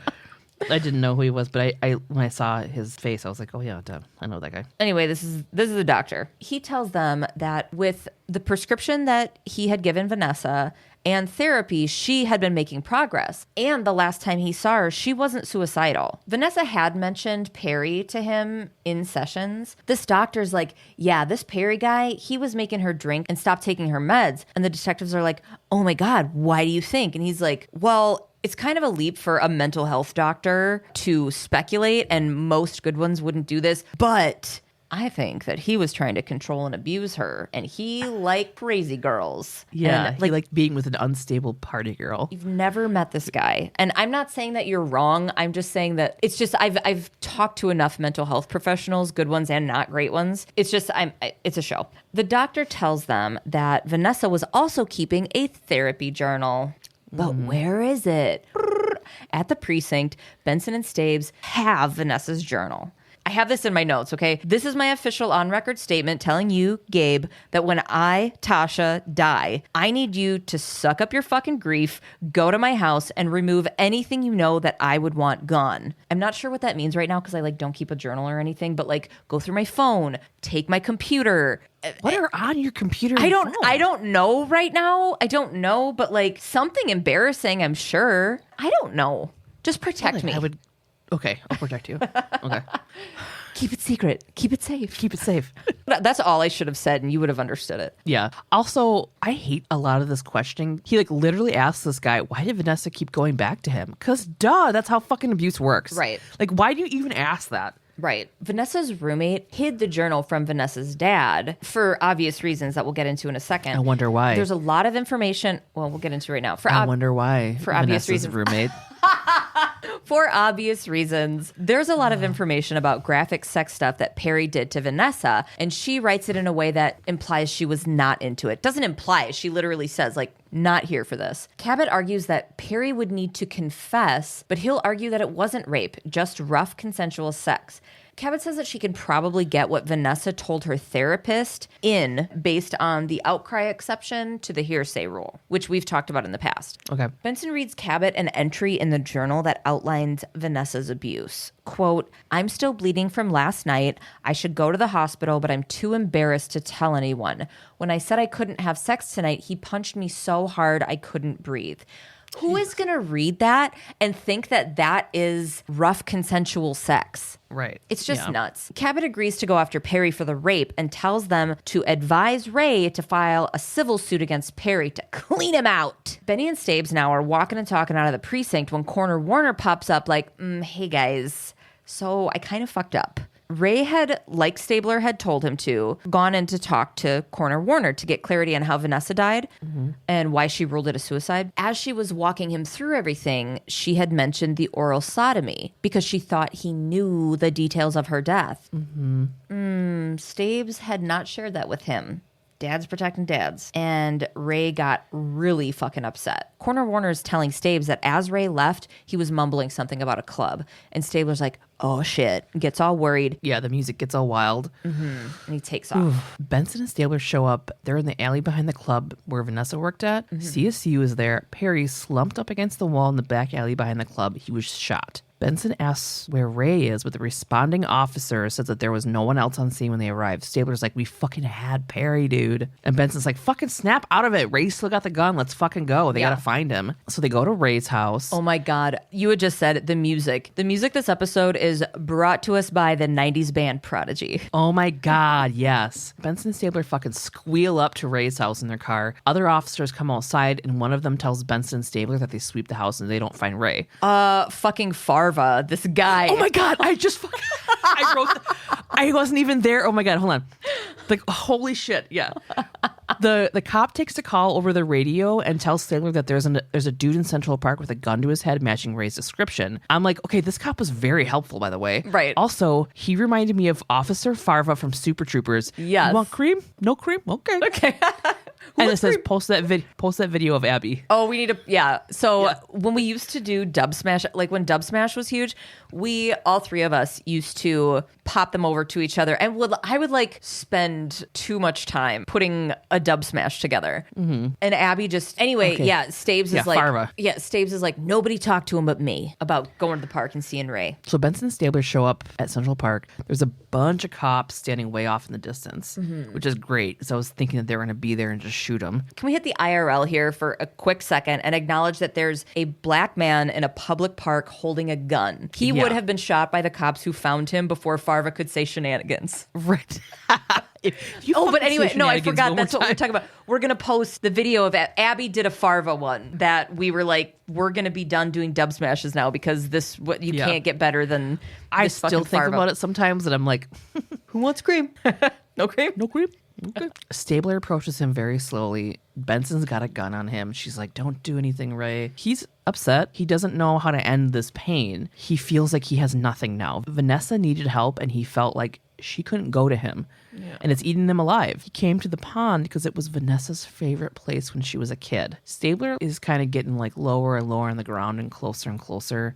I didn't know who he was, but I when I saw his face, I was like, oh yeah, duh, I know that guy. Anyway, this is the doctor. He tells them that with the prescription that he had given Vanessa and therapy, she had been making progress. And the last time he saw her, she wasn't suicidal. Vanessa had mentioned Perry to him in sessions. This doctor's like, yeah, this Perry guy, he was making her drink and stop taking her meds. And the detectives are like, oh my God, why do you think? And he's like, well, it's kind of a leap for a mental health doctor to speculate, and most good ones wouldn't do this. But I think that he was trying to control and abuse her, and he liked crazy girls. Yeah, and he liked being with an unstable party girl. You've never met this guy. And I'm not saying that you're wrong. I'm just saying that it's just I've talked to enough mental health professionals, good ones and not great ones. It's just it's a show. The doctor tells them that Vanessa was also keeping a therapy journal. But where is it? At the precinct, Benson and Staves have Vanessa's journal. I have this in my notes, okay? This is my official on-record statement telling you, Gabe, that when I, Tasha, die, I need you to suck up your fucking grief, go to my house, and remove anything you know that I would want gone. I'm not sure what that means right now because I don't keep a journal or anything, but go through my phone, take my computer. What are on your computer? I don't know right now. I don't know, but something embarrassing, I'm sure. I don't know. Just protect me. Okay, I'll protect you. Okay. Keep it secret. Keep it safe. Keep it safe. That's all I should have said, and you would have understood it. Yeah. Also, I hate a lot of this questioning. He literally asks this guy, why did Vanessa keep going back to him? Because that's how fucking abuse works. Right. Why do you even ask that? Right. Vanessa's roommate hid the journal from Vanessa's dad for obvious reasons that we'll get into in a second. I wonder why. There's a lot of information. Well, we'll get into it right now. I wonder why. For obvious reasons. Roommate. For obvious reasons, there's a lot of information about graphic sex stuff that Perry did to Vanessa, and she writes it in a way that implies she was not into it. Doesn't imply it. She literally says, not here for this. Cabot argues that Perry would need to confess, but he'll argue that it wasn't rape, just rough consensual sex. Cabot says that she can probably get what Vanessa told her therapist in based on the outcry exception to the hearsay rule, which we've talked about in the past. Okay. Benson reads Cabot an entry in the journal that outlines Vanessa's abuse. Quote, I'm still bleeding from last night. I should go to the hospital, but I'm too embarrassed to tell anyone. When I said I couldn't have sex tonight, he punched me so hard I couldn't breathe. Who is going to read that and think that that is rough consensual sex? Right. It's just nuts. Cabot agrees to go after Perry for the rape and tells them to advise Ray to file a civil suit against Perry to clean him out. Benny and Staves now are walking and talking out of the precinct when Coroner Warner pops up hey guys, so I kind of fucked up. Ray had, like Stabler had told him to, gone in to talk to Coroner Warner to get clarity on how Vanessa died and why she ruled it a suicide. As she was walking him through everything, she had mentioned the oral sodomy because she thought he knew the details of her death. Staves had not shared that with him. Dad's protecting dads. And Ray got really fucking upset. Coroner Warner's telling Staves that as Ray left, he was mumbling something about a club. And Stabler's like, oh shit, gets all worried. Yeah, the music gets all wild. And he takes off. Benson and Stabler show up. They're in the alley behind the club where Vanessa worked at. CSU is there. Perry slumped up against the wall in the back alley behind the club. He was shot. Benson asks where Ray is, but the responding officer says that there was no one else on scene when they arrived. Stabler's like, we fucking had Perry, dude. And Benson's like, fucking snap out of it. Ray still got the gun. Let's fucking go. They gotta find him. So they go to Ray's house. Oh my God. You had just said the music. The music this episode is brought to us by the 90s band Prodigy. Oh my God, yes. Benson and Stabler fucking squeal up to Ray's house in their car. Other officers come outside, and one of them tells Benson and Stabler that they sweep the house and they don't find Ray. Fucking Farva, this guy. Oh my God, I just fucking... I wasn't even there. Oh my God, hold on. Holy shit, yeah. The cop takes a call over the radio and tells Stabler that there's a dude in Central Park with a gun to his head matching Ray's description. I'm like, okay, this cop was very helpful, by the way. Right. Also, he reminded me of Officer Farva from Super Troopers. Yes. You want cream? No cream? Okay. Okay. And it says, post that video of Abby. Oh, we need to, yeah. So when we used to do Dub Smash, like when Dub Smash was huge, we, all three of us, used to pop them over to each other. And I would like spend too much time putting a Dub Smash together. Mm-hmm. And Abby just, anyway, Staves is like, Farva. Yeah, Staves is like, nobody talked to him but me about going to the park and seeing Ray. So Benson and Stabler show up at Central Park. There's a bunch of cops standing way off in the distance, which is great. So I was thinking that they were going to be there and just shoot them. Can we hit the IRL here for a quick second and acknowledge that there's a black man in a public park holding a gun? He would have been shot by the cops who found him before Farva could say shenanigans. Right. But anyway, no, I forgot. That's what we're talking about. We're going to post the video of Abby did a Farva one that we were like, we're going to be done doing Dub Smashes now because you can't get better than I this still think Farva. about it sometimes and I'm like, who wants cream? No cream? No cream. Okay. Stabler approaches him very slowly. Benson's got a gun on him. She's like, don't do anything, Ray. He's upset. He doesn't know how to end this pain. He feels like he has nothing now. Vanessa needed help and he felt like she couldn't go to him. Yeah. And it's eating him alive. He came to the pond because it was Vanessa's favorite place when she was a kid. Stabler is kind of getting like lower and lower on the ground and closer.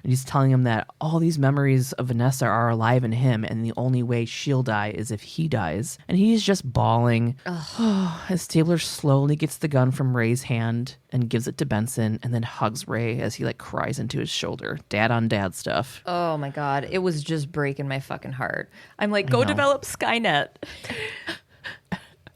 And he's telling him that all these memories of Vanessa are alive in him and the only way she'll die is if he dies. And he's just bawling. As Stabler slowly gets the gun from Ray's hand and gives it to Benson and then hugs Ray as he like cries into his shoulder. Dad on dad stuff. Oh my God. It was just breaking my fucking heart. I'm like, go develop Skynet.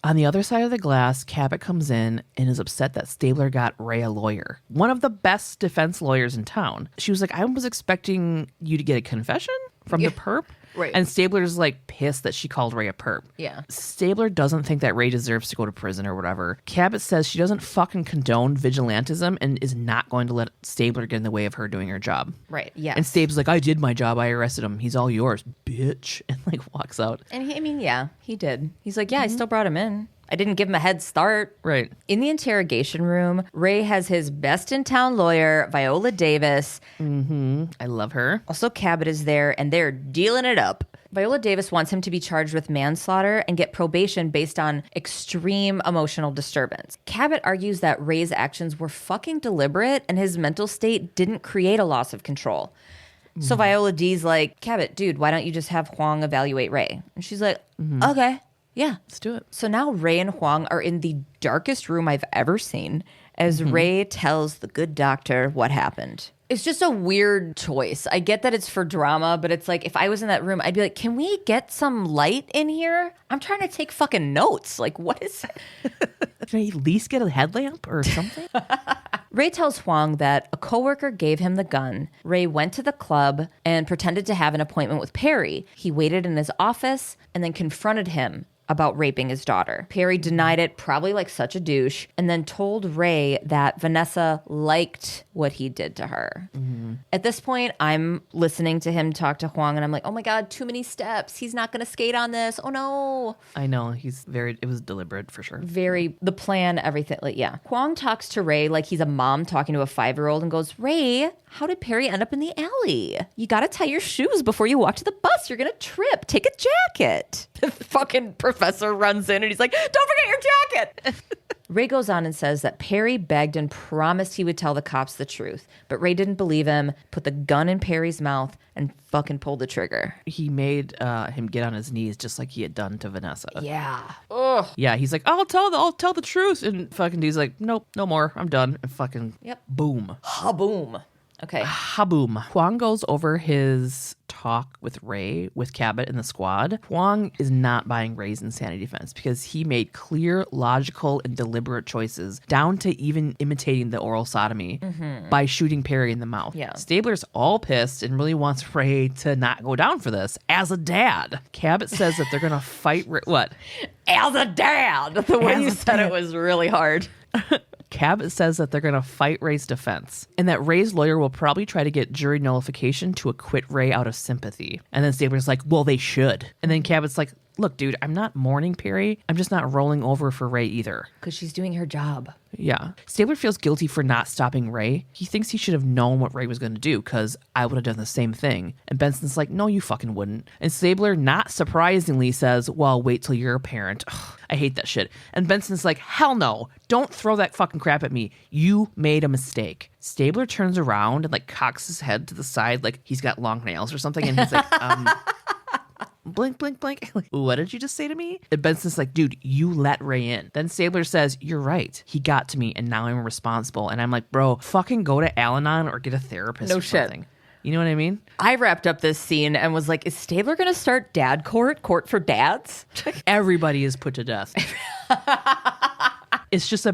On the other side of the glass, Cabot comes in and is upset that Stabler got Ray a lawyer. One of the best defense lawyers in town. She was like, I was expecting you to get a confession from the perp. Right. And Stabler's like pissed that she called Ray a perp. Yeah. Stabler doesn't think that Ray deserves to go to prison or whatever. Cabot says she doesn't fucking condone vigilantism and is not going to let Stabler get in the way of her doing her job. Right. Yeah. And Stabler's like, I did my job. I arrested him. He's all yours, bitch. And like walks out. And he did. He's like, I still brought him in. I didn't give him a head start. Right. In the interrogation room, Ray has his best in town lawyer, Viola Davis. Mm-hmm. I love her. Also, Cabot is there, and they're dealing it up. Viola Davis wants him to be charged with manslaughter and get probation based on extreme emotional disturbance. Cabot argues that Ray's actions were fucking deliberate and his mental state didn't create a loss of control. So Viola D's like, Cabot, dude, why don't you just have Huang evaluate Ray? And she's like, okay. Yeah. Let's do it. So now Ray and Huang are in the darkest room I've ever seen as Ray tells the good doctor what happened. It's just a weird choice. I get that it's for drama, but it's like if I was in that room, I'd be like, can we get some light in here? I'm trying to take fucking notes. Like, what is Can I at least get a headlamp or something? Ray tells Huang that a coworker gave him the gun. Ray went to the club and pretended to have an appointment with Perry. He waited in his office and then confronted him about raping his daughter. Perry denied it, probably like such a douche, and then told Ray that Vanessa liked what he did to her. At this point, I'm listening to him talk to Huang, and I'm like, oh my God, too many steps. He's not going to skate on this. Oh no. I know. It was deliberate for sure. The plan, everything. Like, yeah. Huang talks to Ray like he's a mom talking to a 5-year-old and goes, Ray, how did Perry end up in the alley? You got to tie your shoes before you walk to the bus. You're going to trip. Take a jacket. The fucking professor runs in and he's like, don't forget your jacket. Ray goes on and says that Perry begged and promised he would tell the cops the truth, but Ray didn't believe him, put the gun in Perry's mouth, and fucking pulled the trigger. He made him get on his knees just like he had done to Vanessa. Yeah. Ugh. Yeah, he's like, I'll tell the truth. And fucking dude's like, nope, no more. I'm done. And fucking boom. Ha-boom. Okay. Ha-boom. Huang goes over his talk with Ray, with Cabot and the squad. Huang is not buying Ray's insanity defense because he made clear, logical, and deliberate choices, down to even imitating the oral sodomy by shooting Perry in the mouth. Yeah. Stabler's all pissed and really wants Ray to not go down for this as a dad. Cabot says that they're going to fight what? As a dad. The way you said it was really hard. Cabot says that they're going to fight Ray's defense and that Ray's lawyer will probably try to get jury nullification to acquit Ray out of sympathy. And then Stabler's like, well, they should. And then Cabot's like, look, dude, I'm not mourning Perry. I'm just not rolling over for Ray either. Because she's doing her job. Yeah. Stabler feels guilty for not stopping Ray. He thinks he should have known what Ray was going to do because I would have done the same thing. And Benson's like, no, you fucking wouldn't. And Stabler, not surprisingly, says, well, wait till you're a parent. Ugh, I hate that shit. And Benson's like, hell no. Don't throw that fucking crap at me. You made a mistake. Stabler turns around and like cocks his head to the side like he's got long nails or something. And he's like, blink, blink, blink. Like, what did you just say to me? And Benson's like, dude, you let Ray in. Then Stabler says, you're right. He got to me and now I'm responsible. And I'm like, bro, fucking go to Al-Anon or get a therapist or something. You know what I mean? I wrapped up this scene and was like, is Stabler going to start dad court for dads? Everybody is put to death. It's just a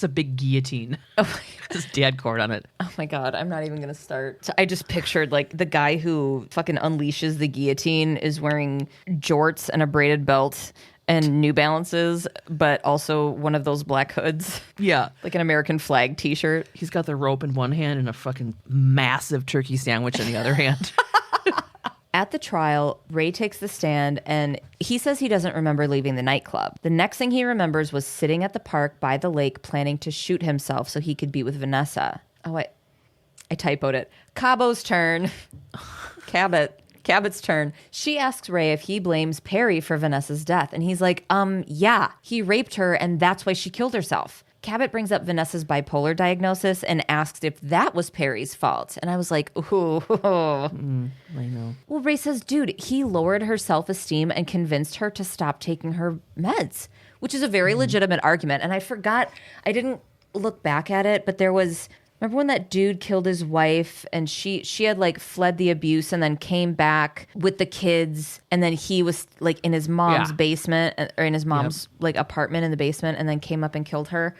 big guillotine. Oh, Just dad court on it. oh my God, I'm not even going to start. So I just pictured like the guy who fucking unleashes the guillotine is wearing jorts and a braided belt and New Balances, but also one of those black hoods. Yeah. Like an American flag t-shirt. He's got the rope in one hand and a fucking massive turkey sandwich in the other hand. At the trial, Ray takes the stand and he says he doesn't remember leaving the nightclub. The next thing he remembers was sitting at the park by the lake planning to shoot himself so he could be with Vanessa. Oh, I typoed it. Cabo's turn. Cabot's turn. She asks Ray if he blames Perry for Vanessa's death. And he's like, yeah, he raped her and that's why she killed herself. Cabot brings up Vanessa's bipolar diagnosis and asks if that was Perry's fault. And I was like, ooh. I know. Well, Ray says, dude, he lowered her self-esteem and convinced her to stop taking her meds, which is a very legitimate argument. And I forgot, I didn't look back at it, but there was, remember when that dude killed his wife and she had like fled the abuse and then came back with the kids and then he was like in his mom's basement or in his mom's like apartment in the basement and then came up and killed her.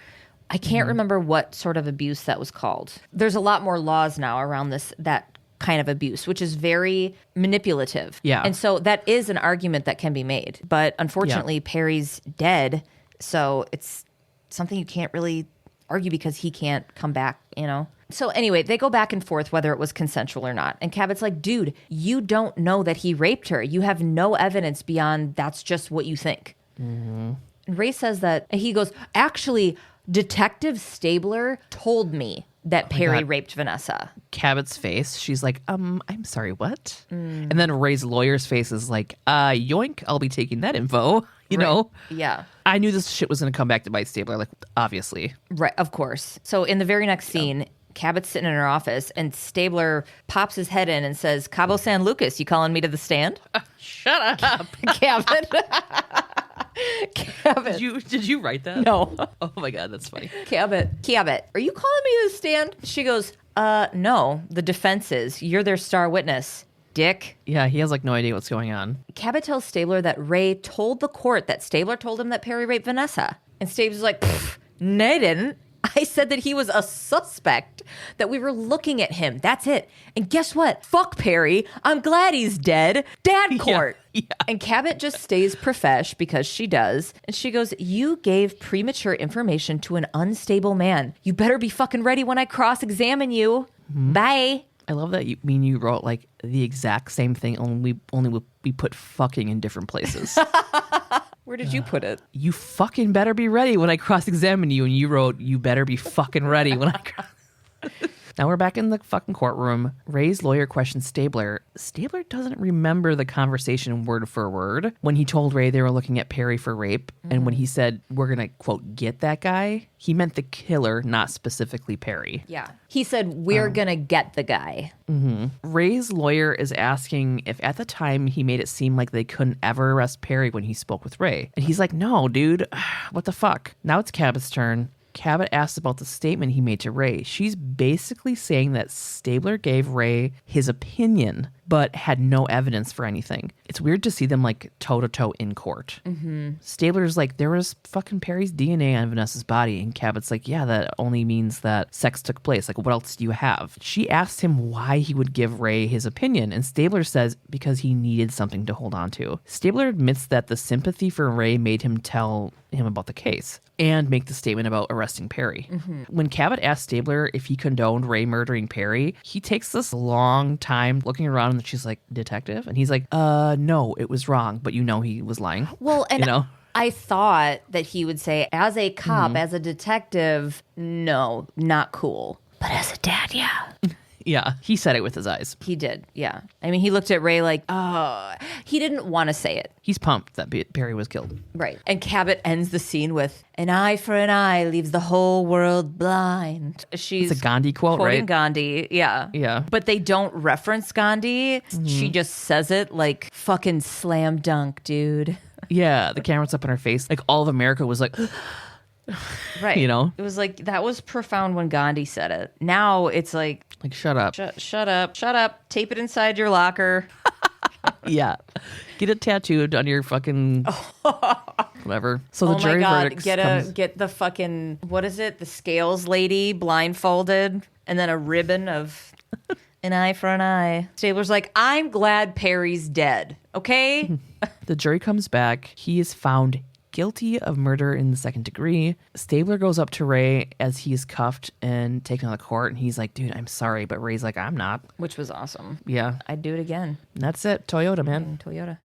I can't remember what sort of abuse that was called. There's a lot more laws now around that kind of abuse, which is very manipulative. Yeah. And so that is an argument that can be made. But unfortunately, Perry's dead. So it's something you can't really argue because he can't come back, you know? So anyway, they go back and forth whether it was consensual or not. And Cabot's like, dude, you don't know that he raped her. You have no evidence beyond that's just what you think. Mm-hmm. And Ray says that, and he goes, actually, Detective Stabler told me that Perry raped Vanessa. Cabot's face, she's like, I'm sorry, what? And then Ray's lawyer's face is like, yoink, I'll be taking that info, you know? Yeah. I knew this shit was going to come back to bite Stabler, like, obviously. Right, of course. So in the very next scene, Cabot's sitting in her office, and Stabler pops his head in and says, Cabo San Lucas, you calling me to the stand? Shut up. Cabot. Cabot. Did you write that? No. Oh my God, that's funny. Cabot, are you calling me to the stand? She goes, no, the defense is. You're their star witness, dick. Yeah, he has like no idea what's going on. Cabot tells Stabler that Ray told the court that Stabler told him that Perry raped Vanessa. And Stabler's like, no, I didn't. I said that he was a suspect, that we were looking at him. That's it. And guess what? Fuck Perry. I'm glad he's dead. Dad court. Yeah. And Cabot just stays profesh because she does. And she goes, you gave premature information to an unstable man. You better be fucking ready when I cross-examine you. Mm-hmm. Bye. I love that you wrote like the exact same thing, only we put fucking in different places. Where did you put it? You fucking better be ready when I cross-examine you. And you wrote, you better be fucking ready when I cross. Now we're back in the fucking courtroom. Ray's lawyer questions Stabler. Stabler doesn't remember the conversation word for word when he told Ray they were looking at Perry for rape. And when he said, we're going to, quote, get that guy, he meant the killer, not specifically Perry. Yeah. He said, we're going to get the guy. Mm-hmm. Ray's lawyer is asking if at the time he made it seem like they couldn't ever arrest Perry when he spoke with Ray. And he's like, no, dude, what the fuck? Now it's Cabot's turn. Cabot asks about the statement he made to Ray. She's basically saying that Stabler gave Ray his opinion, but had no evidence for anything. It's weird to see them like toe-to-toe in court. Mm-hmm. Stabler's like, there was fucking Perry's DNA on Vanessa's body. And Cabot's like, yeah, that only means that sex took place. Like, what else do you have? She asks him why he would give Ray his opinion. And Stabler says because he needed something to hold on to. Stabler admits that the sympathy for Ray made him tell him about the case and make the statement about arresting Perry. Mm-hmm. When Cabot asks Stabler if he condoned Ray murdering Perry, he takes this long time looking around in and she's like, detective? And he's like, no, it was wrong. But he was lying. Well, and you know? I thought that he would say, as a cop, as a detective, no, not cool. But as a dad, yeah. Yeah, he said it with his eyes. He did, yeah. I mean, he looked at Ray like, oh, he didn't want to say it. He's pumped that Perry was killed. Right. And Cabot ends the scene with, an eye for an eye leaves the whole world blind. She's It's a Gandhi quote, quoting right? Gandhi, yeah. Yeah. But they don't reference Gandhi. She just says it like fucking slam dunk, dude. Yeah, the camera's up in her face. Like, all of America was like... Right. You know? It was like, that was profound when Gandhi said it. Now it's like, shut up. shut up. Tape it inside your locker. Yeah. Get it tattooed on your fucking whatever. So the Oh jury my God, verdict comes... get the fucking, what is it? The scales lady blindfolded and then a ribbon of an eye for an eye. Stabler's like, I'm glad Perry's dead. Okay? The jury comes back. He is found guilty of murder in the second degree. Stabler goes up to Ray as he is cuffed and taken to the court, and he's like, dude, I'm sorry. But Ray's like, I'm not. Which was awesome. Yeah. I'd do it again. And that's it. Toyota, man. Toyota.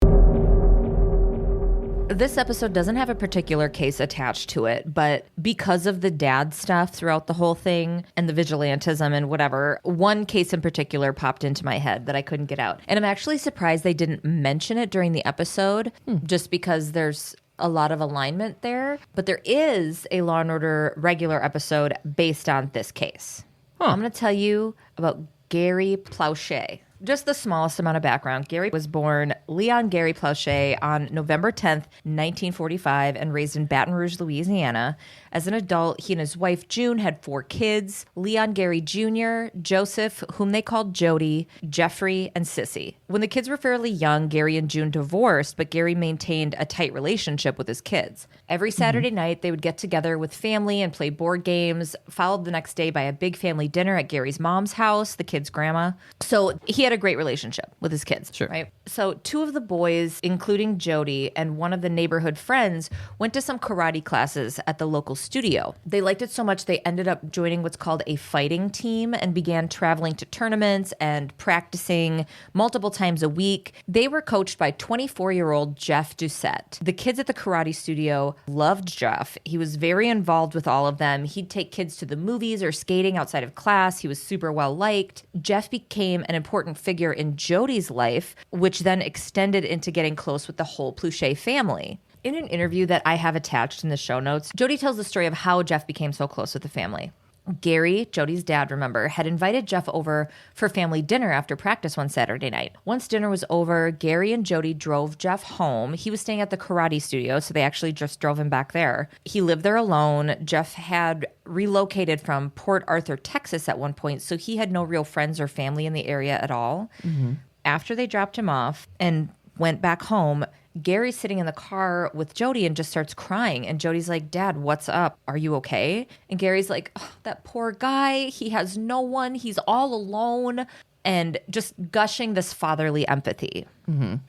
This episode doesn't have a particular case attached to it, but because of the dad stuff throughout the whole thing and the vigilantism and whatever, one case in particular popped into my head that I couldn't get out. And I'm actually surprised they didn't mention it during the episode, just because there's a lot of alignment there. But there is a Law & Order regular episode based on this case. I'm going to tell you about Gary Plauché. Just the smallest amount of background. Gary was born Leon Gary Plauché on November 10th, 1945, and raised in Baton Rouge, Louisiana. As an adult, he and his wife, June, had 4 kids: Leon Gary Jr., Joseph, whom they called Jody, Jeffrey, and Sissy. When the kids were fairly young, Gary and June divorced, but Gary maintained a tight relationship with his kids. Every Saturday night, they would get together with family and play board games, followed the next day by a big family dinner at Gary's mom's house, the kids' grandma. So he had a great relationship with his kids, Sure. right? So 2 of the boys, including Jody and one of the neighborhood friends, went to some karate classes at the local studio. They liked it so much they ended up joining what's called a fighting team and began traveling to tournaments and practicing multiple times a week. They were coached by 24-year-old Jeff Doucette. The kids at the karate studio loved Jeff. He was very involved with all of them. He'd take kids to the movies or skating outside of class. He was super well liked. Jeff became an important figure in Jody's life, which then extended into getting close with the whole Plauché family. In an interview that I have attached in the show notes, Jody tells the story of how Jeff became so close with the family. Gary, Jody's dad, remember, had invited Jeff over for family dinner after practice one Saturday night. Once dinner was over, Gary and Jody drove Jeff home. He was staying at the karate studio, so they actually just drove him back there. He lived there alone. Jeff had relocated from Port Arthur, Texas at one point, so he had no real friends or family in the area at all. After they dropped him off and went back home, Gary's sitting in the car with Jody and just starts crying. And Jody's like, Dad, what's up? Are you okay? And Gary's like, oh, that poor guy. He has no one. He's all alone. And just gushing this fatherly empathy.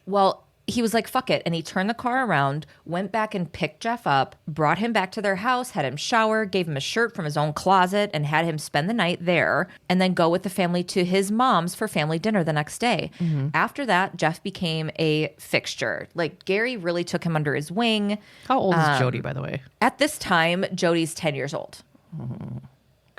Well, he was like, fuck it. And he turned the car around, went back and picked Jeff up, brought him back to their house, had him shower, gave him a shirt from his own closet, and had him spend the night there, and then go with the family to his mom's for family dinner the next day. After that, Jeff became a fixture. Like, Gary really took him under his wing. How old is Jody, by the way? At this time, Jody's 10 years old.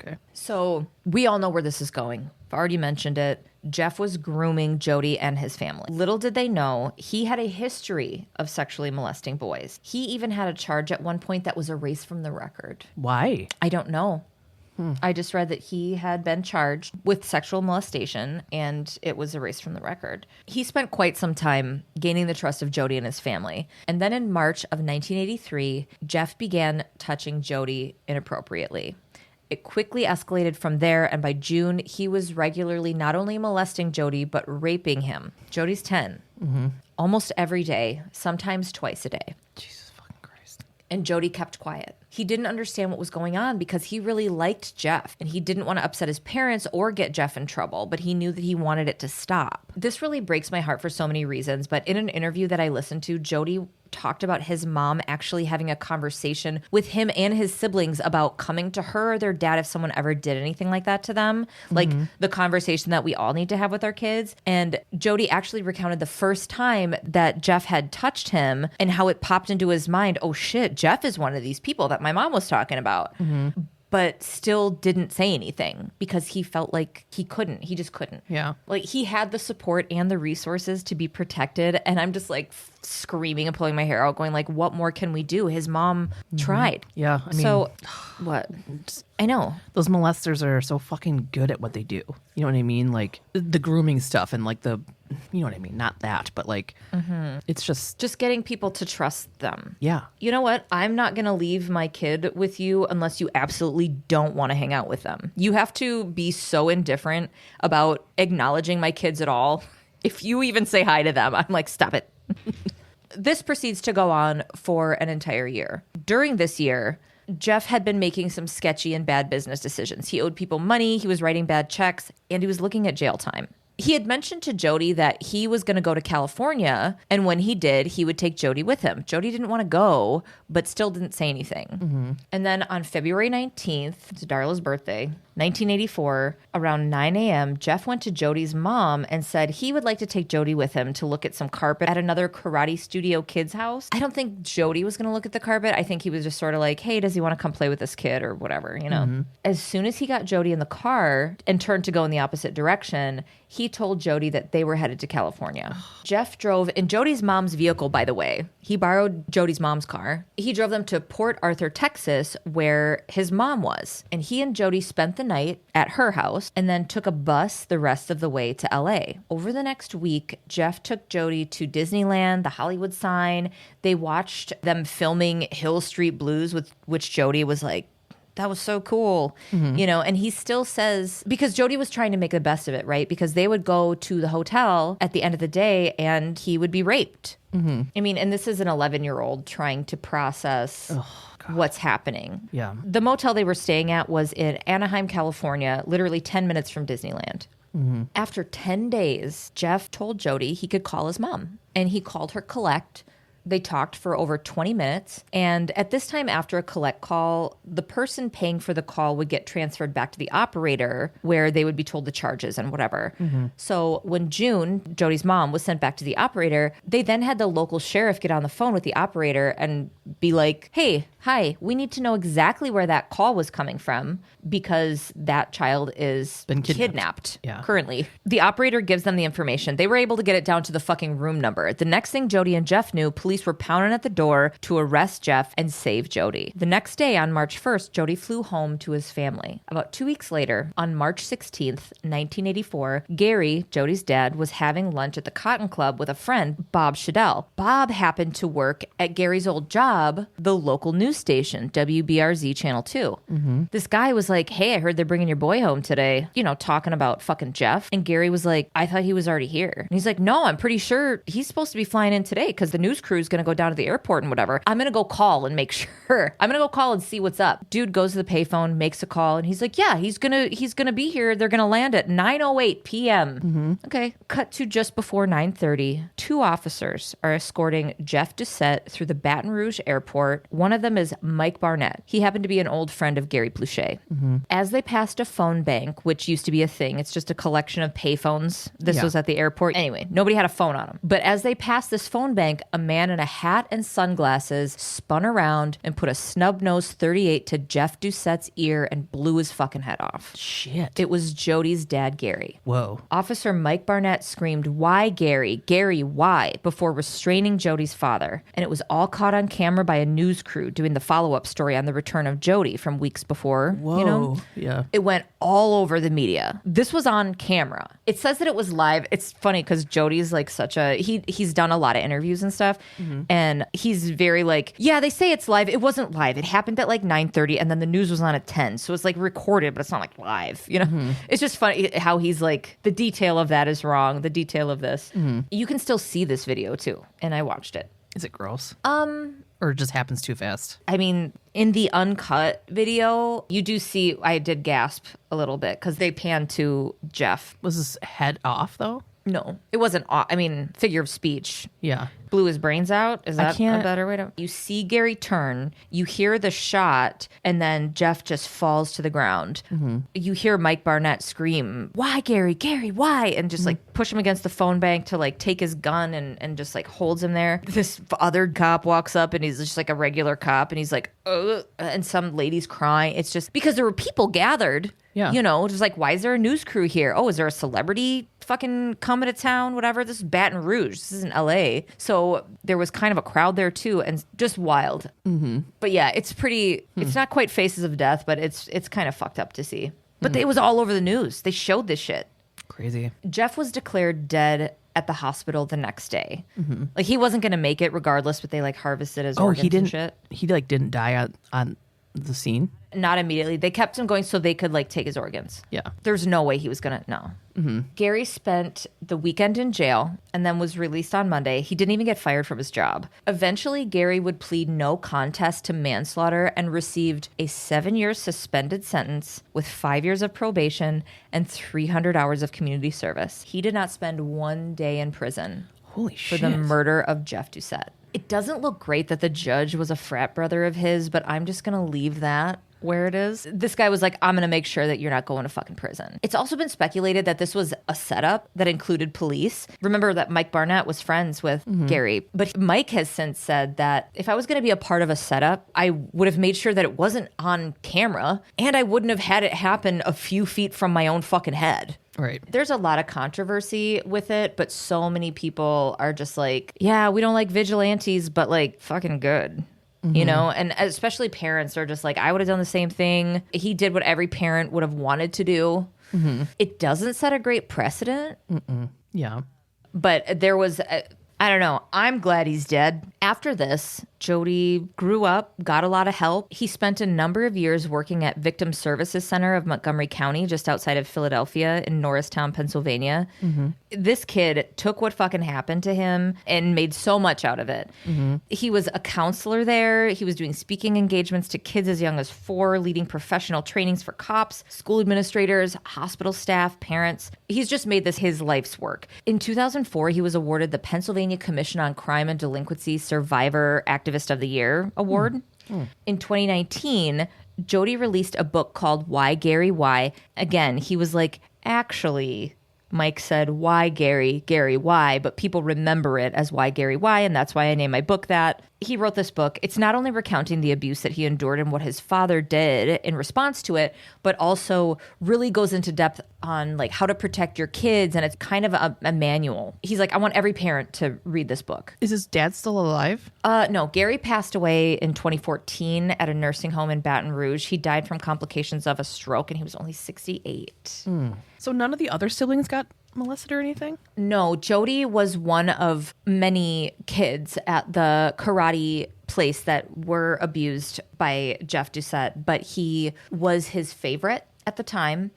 Okay. So we all know where this is going. I've already mentioned it. Jeff was grooming Jody and his family. Little did they know, he had a history of sexually molesting boys. He even had a charge at one point that was erased from the record. Why? I don't know. I just read that he had been charged with sexual molestation and it was erased from the record. He spent quite some time gaining the trust of Jody and his family. And then in March of 1983, Jeff began touching Jody inappropriately. It quickly escalated from there, and by June, he was regularly not only molesting Jody, but raping him. Jody's 10. Almost every day, sometimes twice a day. Jesus fucking Christ. And Jody kept quiet. He didn't understand what was going on because he really liked Jeff and he didn't want to upset his parents or get Jeff in trouble, but he knew that he wanted it to stop. This really breaks my heart for so many reasons, but in an interview that I listened to, Jody talked about his mom actually having a conversation with him and his siblings about coming to her or their dad if someone ever did anything like that to them. Like the conversation that we all need to have with our kids. And Jody actually recounted the first time that Jeff had touched him and how it popped into his mind, oh shit, Jeff is one of these people that my mom was talking about. But still didn't say anything because he felt like he couldn't. He just couldn't. Yeah. Like he had the support and the resources to be protected. And I'm just like screaming and pulling my hair out going like, what more can we do? His mom tried. Yeah. I mean, so what? I know. Those molesters are so fucking good at what they do. You know what I mean? Like the grooming stuff and like you know what I mean? Not that, but like it's just getting people to trust them. Yeah. You know what? I'm not going to leave my kid with you unless you absolutely don't want to hang out with them. You have to be so indifferent about acknowledging my kids at all. If you even say hi to them, I'm like, stop it. This proceeds to go on for an entire year. During this year, Jeff had been making some sketchy and bad business decisions. He owed people money, he was writing bad checks, and he was looking at jail time. He had mentioned to Jody that he was going to go to California, and when he did, he would take Jody with him. Jody didn't want to go, but still didn't say anything. And then on February 19th, it's Darla's birthday, 1984, around 9 a.m., Jeff went to Jody's mom and said he would like to take Jody with him to look at some carpet at another karate studio kid's house. I don't think Jody was going to look at the carpet. I think he was just sort of like, hey, does he want to come play with this kid or whatever, you know? As soon as he got Jody in the car and turned to go in the opposite direction, he told Jody that they were headed to California. Jeff drove in Jody's mom's vehicle, by the way. He borrowed Jody's mom's car. He drove them to Port Arthur, Texas, where his mom was. And he and Jody spent the night at her house and then took a bus the rest of the way to LA. Over the next week, Jeff took Jody to Disneyland, the Hollywood sign. They watched them filming Hill Street Blues, with which Jody was like, that was so cool, you know, and he still says, because Jody was trying to make the best of it, right? Because they would go to the hotel at the end of the day and he would be raped. I mean, and this is an 11-year-old trying to process what's happening. Yeah. The motel they were staying at was in Anaheim, California, literally 10 minutes from Disneyland. After 10 days, Jeff told Jody he could call his mom, and he called her collect. They talked for over 20 minutes. And at this time, after a collect call, the person paying for the call would get transferred back to the operator where they would be told the charges and whatever. So when June, Jody's mom, was sent back to the operator, they then had the local sheriff get on the phone with the operator and be like, hey, hi, we need to know exactly where that call was coming from because that child is been kidnapped. Currently. The operator gives them the information. They were able to get it down to the fucking room number. The next thing Jody and Jeff knew, police were pounding at the door to arrest Jeff and save Jody. The next day, on March 1st, Jody flew home to his family. About 2 weeks later, on March 16th, 1984, Gary, Jody's dad, was having lunch at the Cotton Club with a friend, Bob Shadell. Bob happened to work at Gary's old job, the local news station, WBRZ Channel 2. This guy was like, hey, I heard they're bringing your boy home today, you know, talking about fucking Jeff. And Gary was like, I thought he was already here. And he's like, no, I'm pretty sure he's supposed to be flying in today because the news crew is going to go down to the airport and whatever. I'm going to go call and make sure. I'm going to go call and see what's up. Dude goes to the payphone, makes a call, and he's like, yeah, he's going to be here. They're going to land at 9:08 p.m. Okay. Cut to just before 9:30. Two officers are escorting Jeff Doucette through the Baton Rouge airport. One of them is Mike Barnett. He happened to be an old friend of Gary Pluchet. As they passed a phone bank, which used to be a thing, it's just a collection of payphones. This was at the airport. Anyway, nobody had a phone on them. But as they passed this phone bank, a man in a hat and sunglasses spun around and put a snub-nosed .38 to Jeff Doucette's ear and blew his fucking head off. Shit. It was Jody's dad, Gary. Whoa. Officer Mike Barnett screamed, why, Gary? Gary, why? Before restraining Jody's father. And it was all caught on camera by a news crew doing the follow-up story on the return of Jody from weeks before. Whoa. You know? Yeah. It went all over the media. This was on camera. It says that it was live. It's funny because Jody's like such a, he's done a lot of interviews and stuff. And he's very like, yeah, they say it's live. It wasn't live. It happened at like 9:30 and then the news was on at 10. So it's like recorded, but it's not like live, you know? It's just funny how he's like, the detail of that is wrong. The detail of this. You can still see this video too. And I watched it. Is it gross? Or it just happens too fast? I mean, in the uncut video, you do see, I did gasp a little bit because they pan to Jeff. Was his head off, though? No, it wasn't. I mean, figure of speech. Yeah. Blew his brains out. Is that a better way to? You see Gary turn, you hear the shot, and then Jeff just falls to the ground. Mm-hmm. You hear Mike Barnett scream, "Why, Gary? Gary, why?" And just like push him against the phone bank to like take his gun and just like holds him there. This other cop walks up and he's just like a regular cop and he's like, "Ugh," and some lady's crying. It's just because there were people gathered. Yeah. You know, just like, why is there a news crew here? Oh, is there a celebrity fucking coming to town? Whatever. This is Baton Rouge. This isn't LA. So there was kind of a crowd there too, and just wild. Mm-hmm. But yeah, it's pretty, it's not quite Faces of Death, but it's kind of fucked up to see. But it was all over the news. They showed this shit. Crazy. Jeff was declared dead at the hospital the next day. Mm-hmm. Like he wasn't going to make it regardless, but they like harvested his organs and shit. He like didn't die on the scene? Not immediately. They kept him going so they could like take his organs. Yeah. There's no way he was gonna. No. Mm-hmm. Gary spent the weekend in jail and then was released on Monday. He didn't even get fired from his job. Eventually, Gary would plead no contest to manslaughter and received a 7-year suspended sentence with 5 years of probation and 300 hours of community service. He did not spend 1 day in prison. Holy shit. For the murder of Jeff Doucette. It doesn't look great that the judge was a frat brother of his, but I'm just going to leave that where it is. This guy was like, I'm going to make sure that you're not going to fucking prison. It's also been speculated that this was a setup that included police. Remember that Mike Barnett was friends with Gary, but Mike has since said that if I was going to be a part of a setup, I would have made sure that it wasn't on camera and I wouldn't have had it happen a few feet from my own fucking head. Right. There's a lot of controversy with it, but so many people are just like, yeah, we don't like vigilantes, but like fucking good. Mm-hmm. You know, and especially parents are just like, I would have done the same thing. He did what every parent would have wanted to do. Mm-hmm. It doesn't set a great precedent. Mm-mm. Yeah. But there was, I don't know. I'm glad he's dead. After this, Jody grew up, got a lot of help. He spent a number of years working at Victim Services Center of Montgomery County, just outside of Philadelphia in Norristown, Pennsylvania. Mm-hmm. This kid took what fucking happened to him and made so much out of it. Mm-hmm. He was a counselor there. He was doing speaking engagements to kids as young as 4, leading professional trainings for cops, school administrators, hospital staff, parents. He's just made this his life's work. In 2004, he was awarded the Pennsylvania Commission on Crime and Delinquency Survivor Activist of the Year Award. In 2019, Jody released a book called Why, Gary, Why? Again, he was like, actually, Mike said, why, Gary, Gary, why? But people remember it as Why, Gary, Why? And that's why I named my book that. He wrote this book. It's not only recounting the abuse that he endured and what his father did in response to it, but also really goes into depth on like how to protect your kids. And it's kind of a manual. He's like, I want every parent to read this book. Is his dad still alive? No, Gary passed away in 2014 at a nursing home in Baton Rouge. He died from complications of a stroke and he was only 68. So none of the other siblings got molested or anything? No, Jody was one of many kids at the karate place that were abused by Jeff Doucette, but he was his favorite at the time.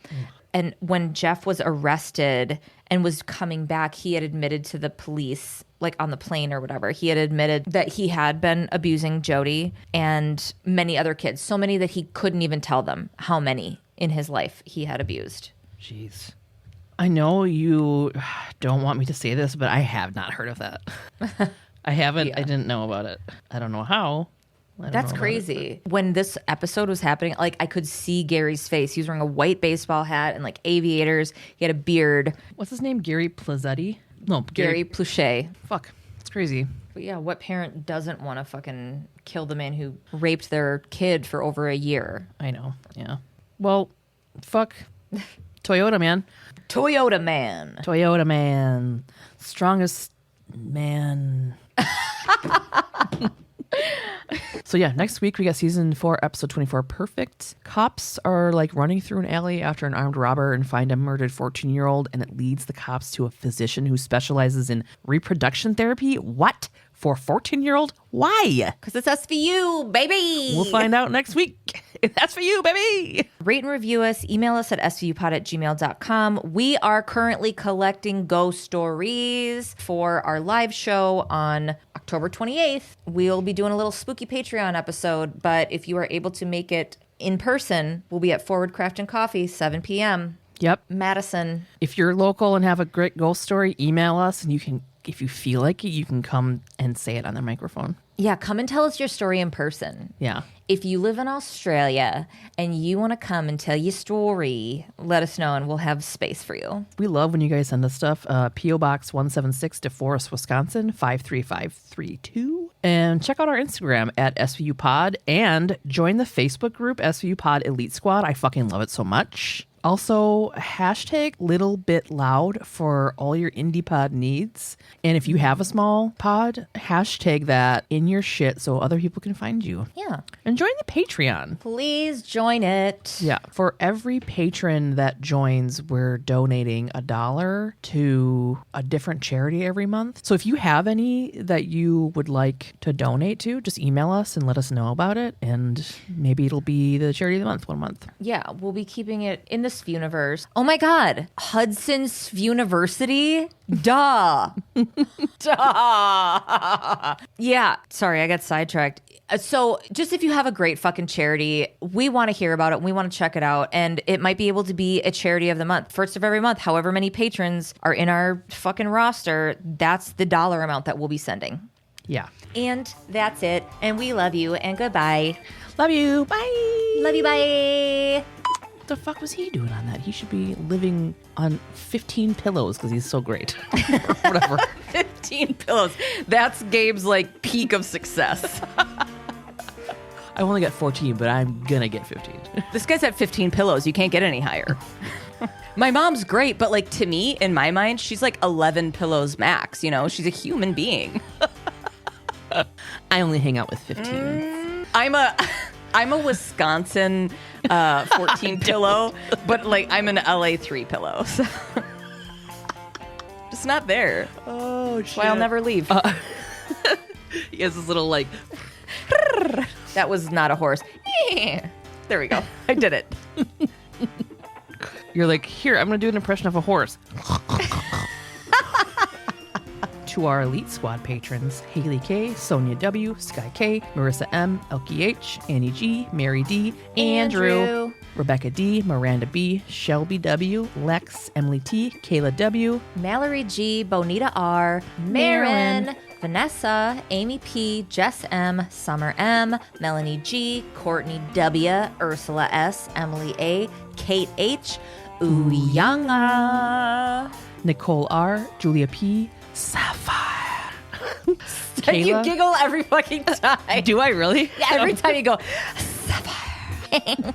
And when Jeff was arrested and was coming back, he had admitted to the police, like on the plane or whatever, he had admitted that he had been abusing Jody and many other kids, so many that he couldn't even tell them how many in his life he had abused. Jeez. I know you don't want me to say this, but I have not heard of that. I haven't. Yeah. I didn't know about it. I don't know how. That's crazy. When this episode was happening, like I could see Gary's face. He was wearing a white baseball hat and like aviators. He had a beard. What's his name? Gary Plazzetti? No, Gary Pluchet. Fuck. It's crazy. But yeah, what parent doesn't want to fucking kill the man who raped their kid for over a year? I know. Yeah. Well, fuck. Toyota man. Toyota man. Toyota man. Strongest man. So yeah, next week we got season 4, episode 24, Perfect. Cops are like running through an alley after an armed robber and find a murdered 14-year-old, and it leads the cops to a physician who specializes in reproduction therapy. What? For a 14-year-old? Why? Because it's SVU, baby. We'll find out next week. That's for you, baby. Rate and review us. Email us at svupod@gmail.com. We are currently collecting ghost stories for our live show on October 28th. We'll be doing a little spooky Patreon episode, but if you are able to make it in person, we'll be at Forward Craft and Coffee, 7 p.m. Yep. Madison. If you're local and have a great ghost story, email us, and you can, if you feel like it, you can come and say it on the microphone. Yeah, come and tell us your story in person. Yeah. If you live in Australia and you want to come and tell your story, let us know and we'll have space for you. We love when you guys send us stuff. P.O. Box 176, DeForest, Wisconsin, 53532. And check out our Instagram at SVUPod and join the Facebook group SVU Pod Elite Squad. I fucking love it so much. Also, hashtag littlebitloud for all your indie pod needs. And if you have a small pod, hashtag that in your shit so other people can find you. Yeah. And join the Patreon. Please join it. Yeah. For every patron that joins, we're donating $1 to a different charity every month. So if you have any that you would like to donate to, just email us and let us know about it. And maybe it'll be the charity of the month one month. Yeah, we'll be keeping it in the Spuniverse. Oh my God. Hudson Spuniversity? Duh. Duh. Yeah. Sorry, I got sidetracked. So just if you have a great fucking charity, we want to hear about it. We want to check it out. And it might be able to be a charity of the month. First of every month, however many patrons are in our fucking roster, that's the dollar amount that we'll be sending. Yeah. And that's it. And we love you and goodbye. Love you. Bye. Love you. Bye. What the fuck was he doing on that? He should be living on 15 pillows because he's so great. Or whatever. 15 pillows. That's Gabe's like peak of success. I only got 14, but I'm gonna get 15. This guy's at 15 pillows. You can't get any higher. My mom's great, but like to me, in my mind, she's like 11 pillows max. You know, she's a human being. I only hang out with 15. I'm a Wisconsin 14 pillow, but like I'm an LA 3 pillow. So. Just not there. Oh, shit. That's why I'll never leave. He has this little like... That was not a horse. There we go. I did it. You're like, here, I'm going to do an impression of a horse. To our Elite Squad patrons, Haley K, Sonia W, Sky K, Marissa M, Elkie H, Annie G, Mary D, Andrew, Rebecca D, Miranda B, Shelby W, Lex, Emily T, Kayla W, Mallory G, Bonita R, Marin, Vanessa, Amy P, Jess M, Summer M, Melanie G, Courtney W, Ursula S, Emily A, Kate H, Uyanga, Nicole R, Julia P, Sapphire. Kayla? You giggle every fucking time. Do I really? Yeah, every time you go, Sapphire.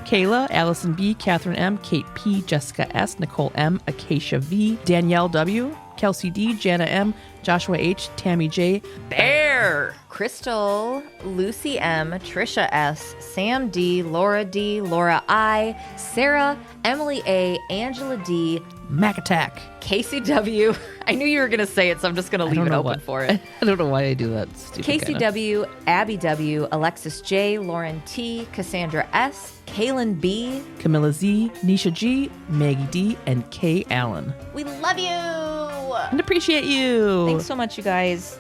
Kayla, Allison B, Catherine M, Kate P, Jessica S, Nicole M, Acacia V, Danielle W, Kelsey D, Jana M, Joshua H, Tammy J, Bear, Crystal, Lucy M, Trisha S, Sam D, Laura D, Laura I, Sarah, Emily A, Angela D, Mac Attack, Casey W. I knew you were going to say it, so I'm just going to leave it open for it. I don't know why I do that. Casey W, Abby W, Alexis J, Lauren T, Cassandra S, Kaylin B, Camilla Z, Nisha G, Maggie D, and Kay Allen. We love you. And appreciate you. Thanks so much, you guys.